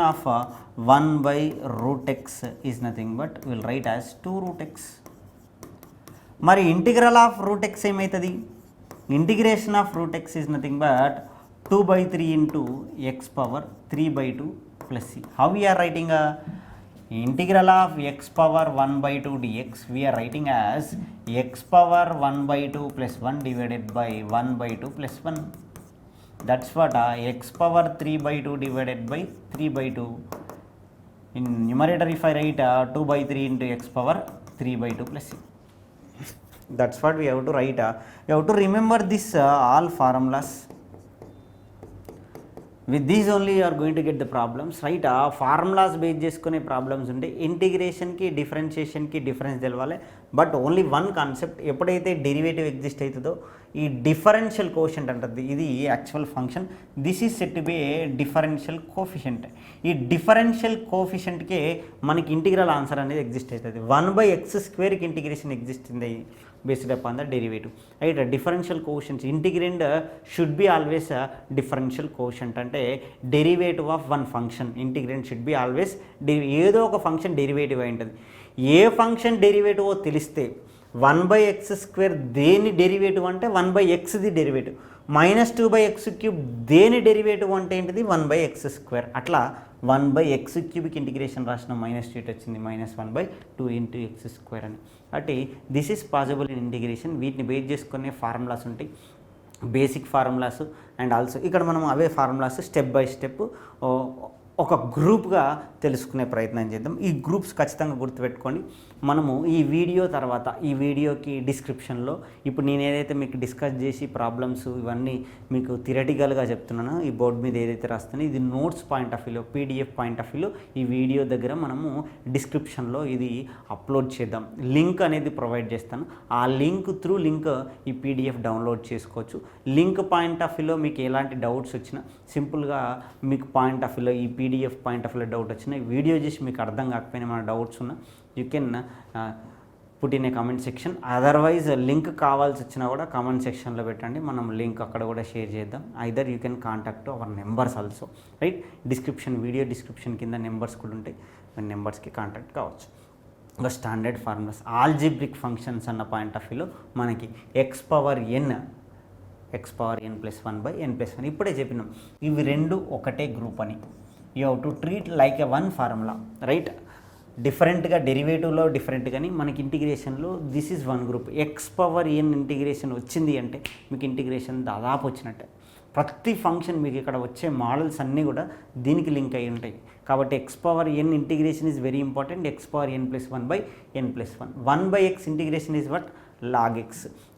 of 1 by root x is nothing but we will write as 2 root x. మరి ఇంటిగ్రల్ ఆఫ్ రూట్ ఎక్స్ ఏమవుతుంది, integration of root x is nothing but 2/3 into x power 3/2 plus c. How we are writing integral of x power 1/2 dx, we are writing as x power 1/2 plus 1 divided by 1/2 plus 1. That's what x power 3/2 divided by 3/2. In numerator if I write 2/3 into x power 3/2 plus c. That's what we have to write. You have to remember this all formulas. With these only you are going to get the problems, right? Formulas base చేసుకునే ప్రాబ్లమ్స్ ఉంటే ఇంటిగ్రేషన్కి డిఫరెన్షియేషన్కి డిఫరెన్స్ తెలవాలి. బట్ ఓన్లీ వన్ కాన్సెప్ట్, ఎప్పుడైతే డెరివేటివ్ ఎగ్జిస్ట్ అవుతుందో ఈ డిఫరెన్షియల్ కోషెంట్ అంటుంది, ఇది actual function, this is set to B A differential coefficient. ఈ డిఫరెన్షియల్ కోఫిషియంట్కే మనకి ఇంటిగ్రల్ ఆన్సర్ అనేది ఎగ్జిస్ట్ అవుతుంది. 1 by x squareకి ఇంటిగ్రేషన్ ఎగ్జిస్ట్ ఉంది based upon the derivative, right? A differential quotient, integrand should be always a differential quotient, అంటే derivative of one function, integrand should be always ఏదో ఒక ఫంక్షన్ డెరివేటివ్ అయి ఉంటుంది. ఏ ఫంక్షన్ డెరివేటివ్ తెలిస్తే 1 by x square దేని డెరివేటివ్ అంటే 1 by x the derivative, -2 by x cube దేని డెరివేటివ్ అంటే ఏంటిది 1 by x square. అట్లా 1 by x క్యూబ్కి ఇంటిగ్రేషన్ రాసిన -2 వచ్చింది, -1 by 2 into x square అని. అంటే this is possible in integration. వీటిని బేస్ చేసుకునే ఫార్ములాస్ ఉంటాయి, బేసిక్ ఫార్ములాస్, అండ్ ఆల్సో ఇక్కడ మనం అవే ఫార్ములాస్ స్టెప్ బై స్టెప్ ఒక గ్రూప్గా తెలుసుకునే ప్రయత్నం చేద్దాం. ఈ గ్రూప్స్ ఖచ్చితంగా గుర్తుపెట్టుకోండి. మనము ఈ వీడియో తర్వాత ఈ వీడియోకి డిస్క్రిప్షన్లో ఇప్పుడు నేను ఏదైతే మీకు డిస్కస్ చేసి ప్రాబ్లమ్స్ ఇవన్నీ మీకు థియరిటికల్గా చెప్తున్నానో ఈ బోర్డు మీద ఏదైతే రాస్తానో ఇది నోట్స్ పాయింట్ ఆఫ్ వ్యూలో, పీడిఎఫ్ పాయింట్ ఆఫ్ వ్యూలో ఈ వీడియో దగ్గర మనము డిస్క్రిప్షన్లో ఇది అప్లోడ్ చేద్దాం. లింక్ అనేది ప్రొవైడ్ చేస్తాను, ఆ లింక్ త్రూ లింక్ ఈ పీడిఎఫ్ డౌన్లోడ్ చేసుకోవచ్చు. లింక్ పాయింట్ ఆఫ్ వ్యూలో మీకు ఎలాంటి డౌట్స్ వచ్చినా సింపుల్గా మీకు పాయింట్ ఆఫ్ వ్యూలో ఈ పీడిఎఫ్ పాయింట్ ఆఫ్ వ్యూలో డౌట్ వచ్చినా వీడియో చేసి మీకు అర్థం కాకపోయినా మన డౌట్స్ ఉన్నా you can put in a comment section. Otherwise link కావాల్సి వచ్చినా కూడా కామెంట్ సెక్షన్లో పెట్టండి, మనం లింక్ అక్కడ కూడా షేర్ చేద్దాం. Either you can contact our numbers also, right? Description, video description కింద నెంబర్స్ కూడా ఉంటాయి, నెంబర్స్కి కాంటాక్ట్ కావచ్చు. ఇంకా స్టాండర్డ్ ఫార్ములాస్ ఆల్జిబ్రిక్ ఫంక్షన్స్ అన్న పాయింట్ ఆఫ్ వ్యూలో మనకి x పవర్ n + 1/n + 1 ఇప్పుడే చెప్పినాం, ఇవి రెండు ఒకటే గ్రూప్ అని. You have to treat like a one formula, right? డిఫరెంట్గా డెరివేటివ్లో డిఫరెంట్, కానీ మనకి ఇంటిగ్రేషన్లో this is one group. X power n integration వచ్చింది అంటే మీకు ఇంటిగ్రేషన్ దాదాపు వచ్చినట్టే. ప్రతి ఫంక్షన్ మీకు ఇక్కడ వచ్చే మోడల్స్ అన్నీ కూడా దీనికి లింక్ అయి ఉంటాయి. కాబట్టి x power n integration is very important. X power n plus 1/n+1. 1/x integration is what? log x.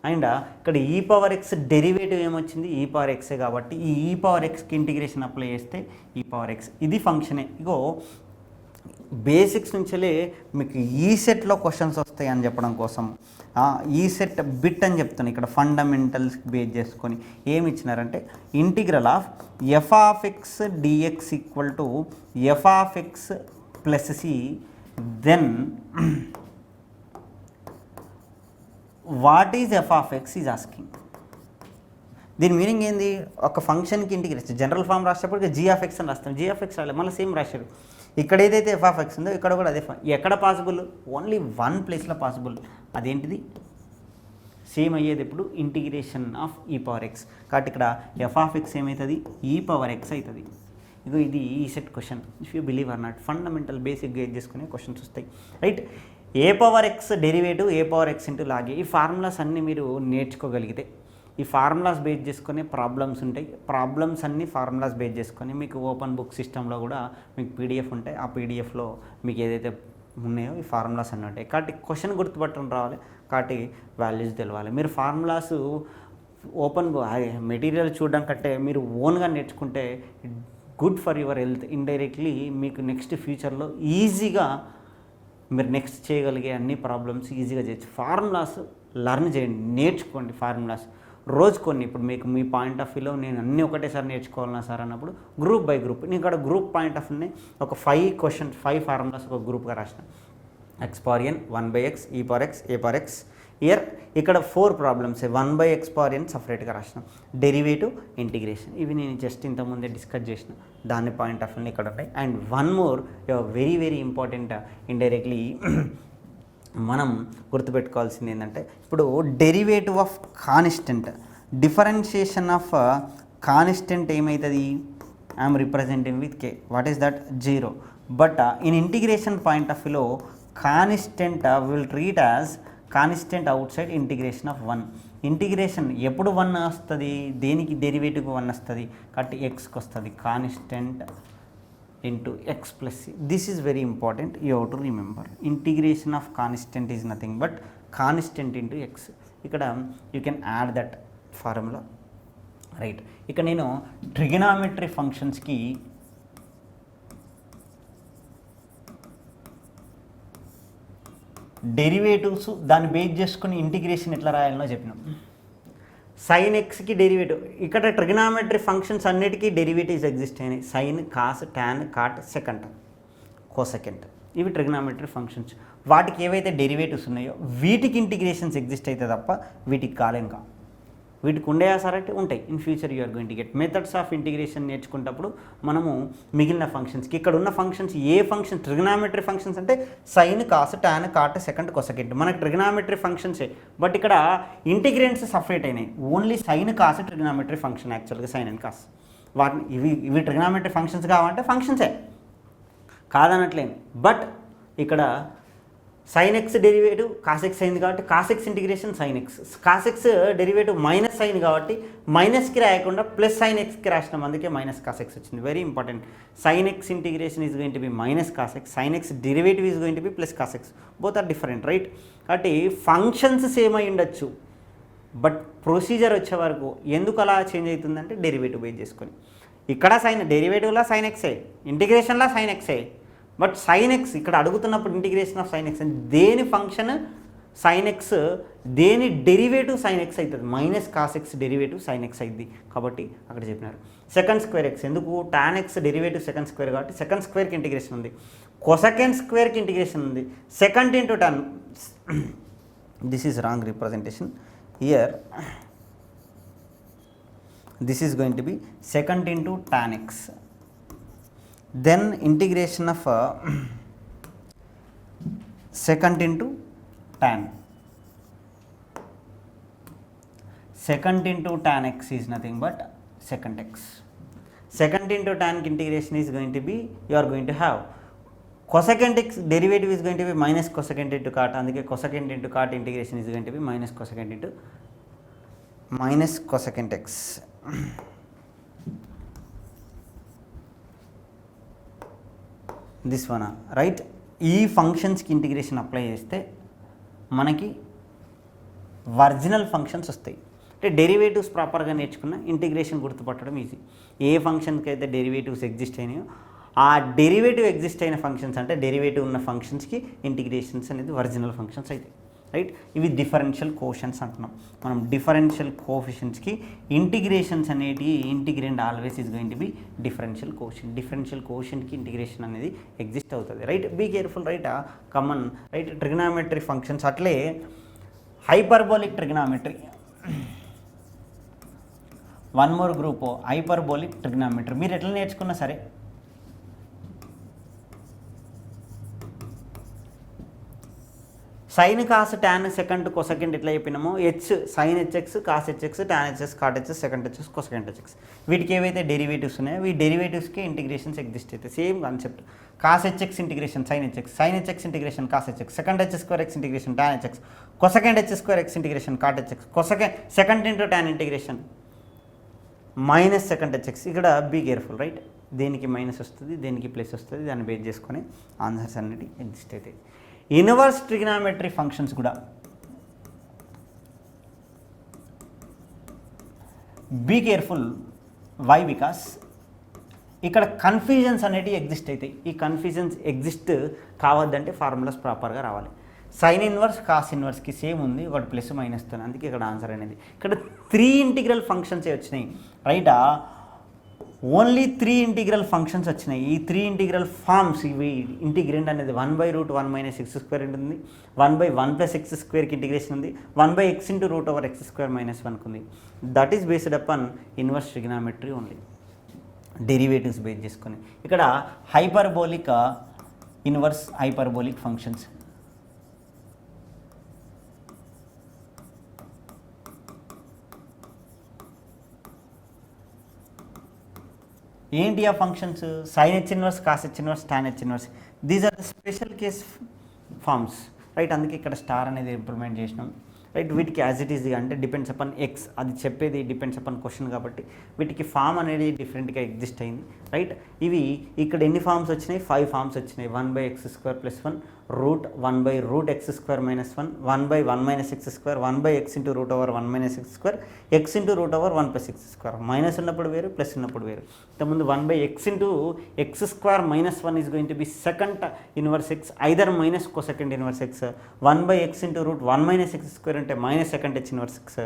And ఇక్కడ ఈ పవర్ ఎక్స్ డెరివేటివ్ ఏమొచ్చింది? ఈ పవర్ ఎక్సే. కాబట్టి ఈ పవర్ ఎక్స్కి ఇంటిగ్రేషన్ అప్లై చేస్తే ఈ పవర్ ఎక్స్, ఇది ఫంక్షనే. ఇగో బేసిక్స్ నుంచే మీకు ఈ సెట్లో క్వశ్చన్స్ వస్తాయి అని చెప్పడం కోసం ఈ సెట్ బిట్ అని చెప్తాను. ఇక్కడ ఫండమెంటల్స్ బేస్ చేసుకొని ఏమి ఇచ్చినారంటే integral of f(x) dx equal to f(x) plus C, then what is f(x) is asking. దీని మీనింగ్ ఏంది? ఒక ఫంక్షన్కి ఇంటిగ్రేషన్ జనరల్ ఫామ్ రాసేటప్పుడు g(x) అని రాస్తాం. g(x) రాలేదు, మళ్ళీ సేమ్ రాశారు. ఇక్కడ ఏదైతే f(x) ఉందో ఇక్కడ కూడా అదే. ఎక్కడ పాసిబుల్? ఓన్లీ వన్ ప్లేస్లో పాసిబుల్. అదేంటిది? సేమ్ అయ్యేది ఎప్పుడు? ఇంటిగ్రేషన్ ఆఫ్ ఈ పవర్ ఎక్స్. కాబట్టి ఇక్కడ f(x) ఏమవుతుంది? ఈ పవర్ ఎక్స్ అవుతుంది. ఇగో ఇది ఈ set question. If you believe are not, fundamental basic gate చేసుకునే క్వశ్చన్స్ వస్తాయి, రైట్? ఏ పవర్ ఎక్స్ డెరివేటివ్ ఏ పవర్ ఎక్స్ ఇంటూ లాగే. ఈ ఫార్ములాస్ అన్నీ మీరు నేర్చుకోగలిగితే, ఈ ఫార్ములాస్ బేస్ చేసుకునే ప్రాబ్లమ్స్ ఉంటాయి. ప్రాబ్లమ్స్ అన్నీ ఫార్ములాస్ బేస్ చేసుకొని మీకు ఓపెన్ బుక్ సిస్టంలో కూడా మీకు పీడిఎఫ్ ఉంటాయి. ఆ పీడిఎఫ్లో మీకు ఏదైతే ఉన్నాయో ఈ ఫార్ములాస్ అన్నీ ఉంటాయి. కాబట్టి క్వశ్చన్ గుర్తుపట్టడం రావాలి, కాబట్టి వాల్యూస్ తెలవాలి. మీరు ఫార్ములాస్ ఓపెన్ మెటీరియల్ చూడడం కంటే మీరు ఓన్గా నేర్చుకుంటే good for your health. Indirectly మీకు నెక్స్ట్ ఫ్యూచర్లో ఈజీగా మీరు నెక్స్ట్ చేయగలిగే అన్ని ప్రాబ్లమ్స్ ఈజీగా చేయొచ్చు. ఫార్ములాస్ లర్న్ చేయండి, నేర్చుకోండి ఫార్ములాస్ రోజు కొన్ని. ఇప్పుడు మీకు మీ పాయింట్ ఆఫ్ వ్యూలో నేను అన్నీ ఒకటేసారి నేర్చుకోవాలన్నా సార్ అన్నప్పుడు గ్రూప్ బై గ్రూప్, నేను ఇక్కడ గ్రూప్ పాయింట్ ఆఫ్ వ్యూని ఒక 5 క్వశ్చన్స్ 5 ఫార్ములాస్ ఒక గ్రూప్గా రాసిన. ఎక్స్ పవర్ ఎన్, 1/x, ఈ పవర్ ఎక్స్, ఏ పవర్ ఎక్స్. ఇయర్ ఇక్కడ 4 ప్రాబ్లమ్స్ 1/x పవర్ ఎన్ సపరేట్గా రాసిన. డెరివేటివ్, ఇంటిగ్రేషన్, ఇవి నేను జస్ట్ ఇంతకుముందే డిస్కస్ చేసిన. దాని పాయింట్ ఆఫ్ వ్యూని ఇక్కడ ఉంటాయి. And one more very very important, indirectly మనం గుర్తుపెట్టుకోవాల్సింది ఏంటంటే, ఇప్పుడు derivative of constant, differentiation of constant ఏమవుతుంది? I'm representing with k. What is that? 0. But in integration point of వ్యూలో constant will treat as constant outside integration of 1. Integration ఎప్పుడు 1 వస్తుంది? దేనికి డెరివేటివ్ 1 వస్తుంది? కాబట్టి ఎక్స్కి వస్తుంది. Constant into x plus c. This is very important, you have to remember. Integration of constant is nothing but constant into x. ఇక్కడ you can add that formula, right? ఇక్కడ నేను ట్రిగనామెట్రీ ఫంక్షన్స్కి డెరివేటివ్స్ దాన్ని బేస్ చేసుకుని ఇంటిగ్రేషన్ ఎట్లా రాయాలనో చెప్పినాం. సైన్ ఎక్స్కి డెరివేటివ్, ఇక్కడ ట్రిగనామెట్రీ ఫంక్షన్స్ అన్నిటికీ డెరివేటివ్స్ ఎగ్జిస్ట్ అయినాయి. Sine, cos, tan, cot, secant, cosecant, ఇవి ట్రిగనామెట్రీ ఫంక్షన్స్. వాటికి ఏవైతే డెరివేటివ్స్ ఉన్నాయో వీటికి ఇంటిగ్రేషన్స్ ఎగ్జిస్ట్ అయితే తప్ప వీటికి కాలేం కా. వీటికి ఉండేయా సార్ అంటే ఉంటాయి. In future you are going to get methods of integration నేర్చుకున్నప్పుడు మనము మిగిలిన ఫంక్షన్స్కి, ఇక్కడ ఉన్న ఫంక్షన్స్ ఏ ఫంక్షన్ ట్రిగనామెట్రీ ఫంక్షన్స్ అంటే sine, cos, tan, cot, secant, cosecant మనకు ట్రిగనామెట్రీ ఫంక్షన్సే. బట్ ఇక్కడ ఇంటిగ్రెంట్స్ సపరేట్ అయినాయి. Only sine, cos trigonometry function యాక్చువల్గా సైన్ అండ్ కాస్. వాటిని ఇవి ట్రిగనామెట్రీ ఫంక్షన్స్ కావాలంటే ఫంక్షన్సే కాదనట్లేదు. బట్ ఇక్కడ sine x derivative cos x అయింది కాబట్టి cos x integration sine x, cos x derivative minus sine కాబట్టి మైనస్కి రాయకుండా ప్లస్ సైన్ ఎక్స్కి రాసినాం, అందుకే మైనస్ కాస్ ఎక్స్ వచ్చింది. Very important. Sine x integration is going to be minus cos x, sine x derivative is going to be plus cos x. Both are different, right? కాబట్టి ఫంక్షన్స్ సేమ్ అయి ఉండొచ్చు, బట్ ప్రొసీజర్ వచ్చే వరకు ఎందుకు అలా చేంజ్ అవుతుందంటే డెరివేటివ్ బేస్ చేసుకొని. ఇక్కడ సైన్ డెరివేటివ్లో సైన్ ఎక్సే, ఇంటిగ్రేషన్లో సైన్ ఎక్సే. బట్ సైన్ ఎక్స్ ఇక్కడ అడుగుతున్నప్పుడు ఇంటిగ్రేషన్ ఆఫ్ సైన్ ఎక్స్ అని దేని ఫంక్షన్ సైన్ ఎక్స్, దేని డెరివేటివ్ సైన్ ఎక్స్ అవుతుంది. Minus cos x derivative sine x అయింది కాబట్టి అక్కడ చెప్పినారు. సెకండ్ స్క్వేర్ ఎక్స్ ఎందుకు? Tan x derivative secant square కాబట్టి సెకండ్ స్క్వేర్కి ఇంటిగ్రేషన్ ఉంది. కొసెకండ్ స్క్వేర్కి ఇంటిగ్రేషన్ ఉంది. Secant into tan, this is wrong representation. Here this is going to B secant into tan x, then integration of second into tan. Second into tan x is nothing but secant x. secant into tan integration is going to be, you are going to have cosecant x derivative is going to be minus cosecant into cot, అందుకే cosecant into cot integration is going to be minus cosecant into minus cosecant x. This one right. ఈ ఫంక్షన్స్కి ఇంటిగ్రేషన్ అప్లై చేస్తే మనకి ఒరిజినల్ ఫంక్షన్స్ వస్తాయి. అంటే డెరివేటివ్స్ ప్రాపర్గా నేర్చుకున్న ఇంటిగ్రేషన్ గుర్తుపట్టడం ఈజీ. ఏ ఫంక్షన్కి అయితే డెరివేటివ్స్ ఎగ్జిస్ట్ అయినాయో ఆ డెరివేటివ్ ఎగ్జిస్ట్ అయిన ఫంక్షన్స్ అంటే డెరివేటివ్ ఉన్న ఫంక్షన్స్కి ఇంటిగ్రేషన్స్ అనేది ఒరిజినల్ ఫంక్షన్స్ అవుతాయి. రైట్. ఇవి డిఫరెన్షియల్ కోషన్స్ అంటున్నాం మనం. డిఫరెన్షియల్ కోఎఫిషియెంట్స్కి ఇంటిగ్రేషన్స్ అనేటి integrand always is going to be differential quotient. Differential కోషెంట్కి ఇంటిగ్రేషన్ అనేది ఎగ్జిస్ట్ అవుతుంది. Right. Be careful. Right. Common. Right. Trigonometry functions అట్లే hyperbolic trigonometry. One more group hyperbolic trigonometry. మీరు ఎట్లా నేర్చుకున్నా సరే sine cos tan secant cosecant ఎట్లా చెప్పినామో H sign HX cos h x tan h x cot h x secant h x cosecant h x వీటికి ఏవైతే డెరివేటివ్స్ ఉన్నాయో ఈ డెరివేటివ్స్కి ఇంటిగ్రేషన్స్ ఎగ్జిస్ట్ అవుతాయి. Same concept. Cos h x integration sine h x, sine h x integration cos h x, secant h square x integration tan h x, cosecant h square x integration cot h x, secant into tan integration minus secant h x. ఇక్కడ బీ కేర్ఫుల్. రైట్. దేనికి మైనస్ వస్తుంది, దేనికి ప్లస్ వస్తుంది, దాన్ని బేస్ చేసుకొని ఆన్సర్స్ అన్నిటి ఎగ్జిస్ట్ అవుతాయి. ఇన్వర్స్ ట్రిగ్నామెట్రీ ఫంక్షన్స్ కూడా బీ కేర్ఫుల్. వై? బికాస్ ఇక్కడ కన్ఫ్యూజన్స్ అనేటివి ఎగ్జిస్ట్ అవుతాయి. ఈ కన్ఫ్యూజన్స్ ఎగ్జిస్ట్ కావద్దంటే ఫార్ములాస్ ప్రాపర్గా రావాలి. సైన్ ఇన్వర్స్ కాస్ ఇన్వర్స్కి సేమ్ ఉంది, ఒకటి ప్లస్ మైనస్ తో, అందుకే ఇక్కడ ఆన్సర్ అనేది. ఇక్కడ 3 ఇంటిగ్రల్ ఫంక్షన్స్ వచ్చినాయి. రైటా? ఓన్లీ 3 ఇంటిగ్రల్ ఫంక్షన్స్ వచ్చినాయి. ఈ 3 ఇంటిగ్రల్ ఫార్మ్స్ ఇవి. ఇంటిగ్రెంట్ అనేది 1/√1 - x² ఉంటుంది, 1/1 + x²కి ఇంటిగ్రేషన్ ఉంది, 1/x × √x² - 1 ఉంది. That is based upon inverse trigonometry only. Derivatives base చేసుకొని ఇక్కడ హైపర్బోలిక్ ఇన్వర్స్ హైపర్బోలిక్ ఫంక్షన్స్. ఏంటి ఆ functions? Sine h inverse, cos h inverse, tan h inverse. These are the special case forms. Right. అందుకే ఇక్కడ స్టార్ అనేది ఇంప్లిమెంట్ చేసినాం. రైట్. వీటికి యాజ్ ఇట్ ఈజ్ అంటే డిపెండ్స్ అపాన్ ఎక్స్, అది చెప్పేది డిపెండ్స్ అపాన్ క్వశ్చన్ కాబట్టి వీటికి ఫామ్ అనేది డిఫరెంట్గా ఎగ్జిస్ట్ అయింది. రైట్. ఇవి ఇక్కడ ఎన్ని ఫార్మ్స్ వచ్చినాయి? 5 ఫార్మ్స్ వచ్చినాయి. 1/x² + 1, √1/√x² - 1, 1/1 - x², 1/x × √1 - x², x × √1 + x². Minus ఉన్నప్పుడు వేరు, ప్లస్ ఉన్నప్పుడు వేరు. ఇంతకుముందు 1/x × x² - 1 is going to B second inverse X, either minus cosecant inverse X. 1/x × √1 - x² అంటే minus second H inverse X.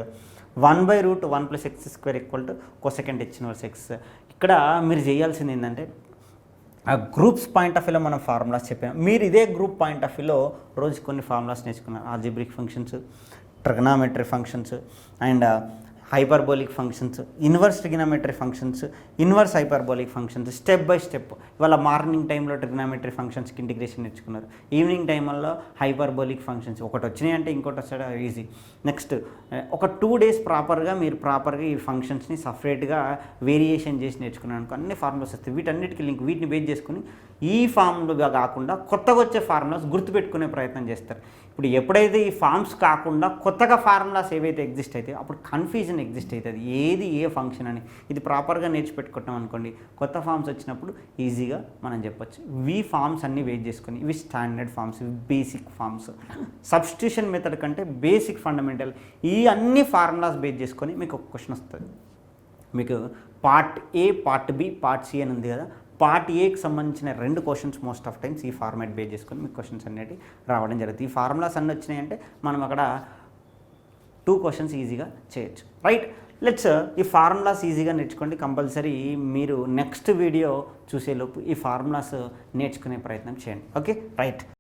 1/√1 + x² = cosecant H inverse X. ఇక్కడ మీరు చేయాల్సింది ఏంటంటే ఆ గ్రూప్స్ పాయింట్ ఆఫ్ వ్యూలో మనం ఫార్ములాస్ చెప్పాం. మీరు ఇదే గ్రూప్ పాయింట్ ఆఫ్ వ్యూలో రోజు కొన్ని ఫార్ములాస్ నేర్చుకున్నారు. Algebraic functions, trigonometry functions and hyperbolic functions, inverse trigonometry functions, inverse hyperbolic functions. Step by step ఇవాళ మార్నింగ్ టైంలో ట్రిగ్నామెట్రీ ఫంక్షన్స్కి ఇంటిగ్రేషన్ నేర్చుకున్నారు. ఈవినింగ్ టైంలో హైపర్బోలిక్ ఫంక్షన్స్. ఒకటి వచ్చినాయి అంటే ఇంకోటి వస్తాడు ఈజీ. నెక్స్ట్ ఒక 2 days ప్రాపర్గా మీరు ప్రాపర్గా ఈ ఫంక్షన్స్ని సపరేట్గా వేరియేషన్ చేసి నేర్చుకున్నాను అనుకో అన్ని ఫార్ములాస్ వస్తాయి. వీటన్నిటికీ లింక్, వీటిని బేస్ చేసుకుని ఈ ఫార్ములుగా కాకుండా కొత్తగా వచ్చే ఫార్ములాస్ గుర్తుపెట్టుకునే ప్రయత్నం చేస్తారు. ఇప్పుడు ఎప్పుడైతే ఈ ఫార్మ్స్ కాకుండా కొత్తగా ఫార్ములాస్ ఏవైతే ఎగ్జిస్ట్ అవుతాయో అప్పుడు కన్ఫ్యూజన్ ఎగ్జిస్ట్ అవుతుంది, ఏది ఏ ఫంక్షన్ అని. ఇది ప్రాపర్గా నేర్చిపెట్టుకుంటాం అనుకోండి, కొత్త ఫార్మ్స్ వచ్చినప్పుడు ఈజీగా మనం చెప్పొచ్చు. ఈ ఫార్మ్స్ అన్నీ వెయిట్ చేసుకొని ఇవి స్టాండర్డ్ ఫార్మ్స్, ఇవి బేసిక్ ఫార్మ్స్. సబ్స్టిట్యూషన్ మెథడ్ కంటే బేసిక్ ఫండమెంటల్. ఈ అన్ని ఫార్ములాస్ బేస్ చేసుకొని మీకు ఒక క్వశ్చన్ వస్తుంది. మీకు part A, part B, part C అని ఉంది కదా. పార్ట్ ఏకి సంబంధించిన 2 క్వశ్చన్స్ మోస్ట్ ఆఫ్ టైమ్స్ ఈ ఫార్మాట్ బేస్ చేసుకొని మీకు క్వశ్చన్స్ అనేవి రావడం జరుగుతుంది. ఈ ఫార్ములాస్ అన్నీ వచ్చినాయంటే మనం అక్కడ 2 క్వశ్చన్స్ ఈజీగా చేయొచ్చు. రైట్. లెట్స్ ఈ ఫార్ములాస్ ఈజీగా నేర్చుకోండి. కంపల్సరీ మీరు నెక్స్ట్ వీడియో చూసేలోపు ఈ ఫార్ములాస్ నేర్చుకునే ప్రయత్నం చేయండి. ఓకే. రైట్.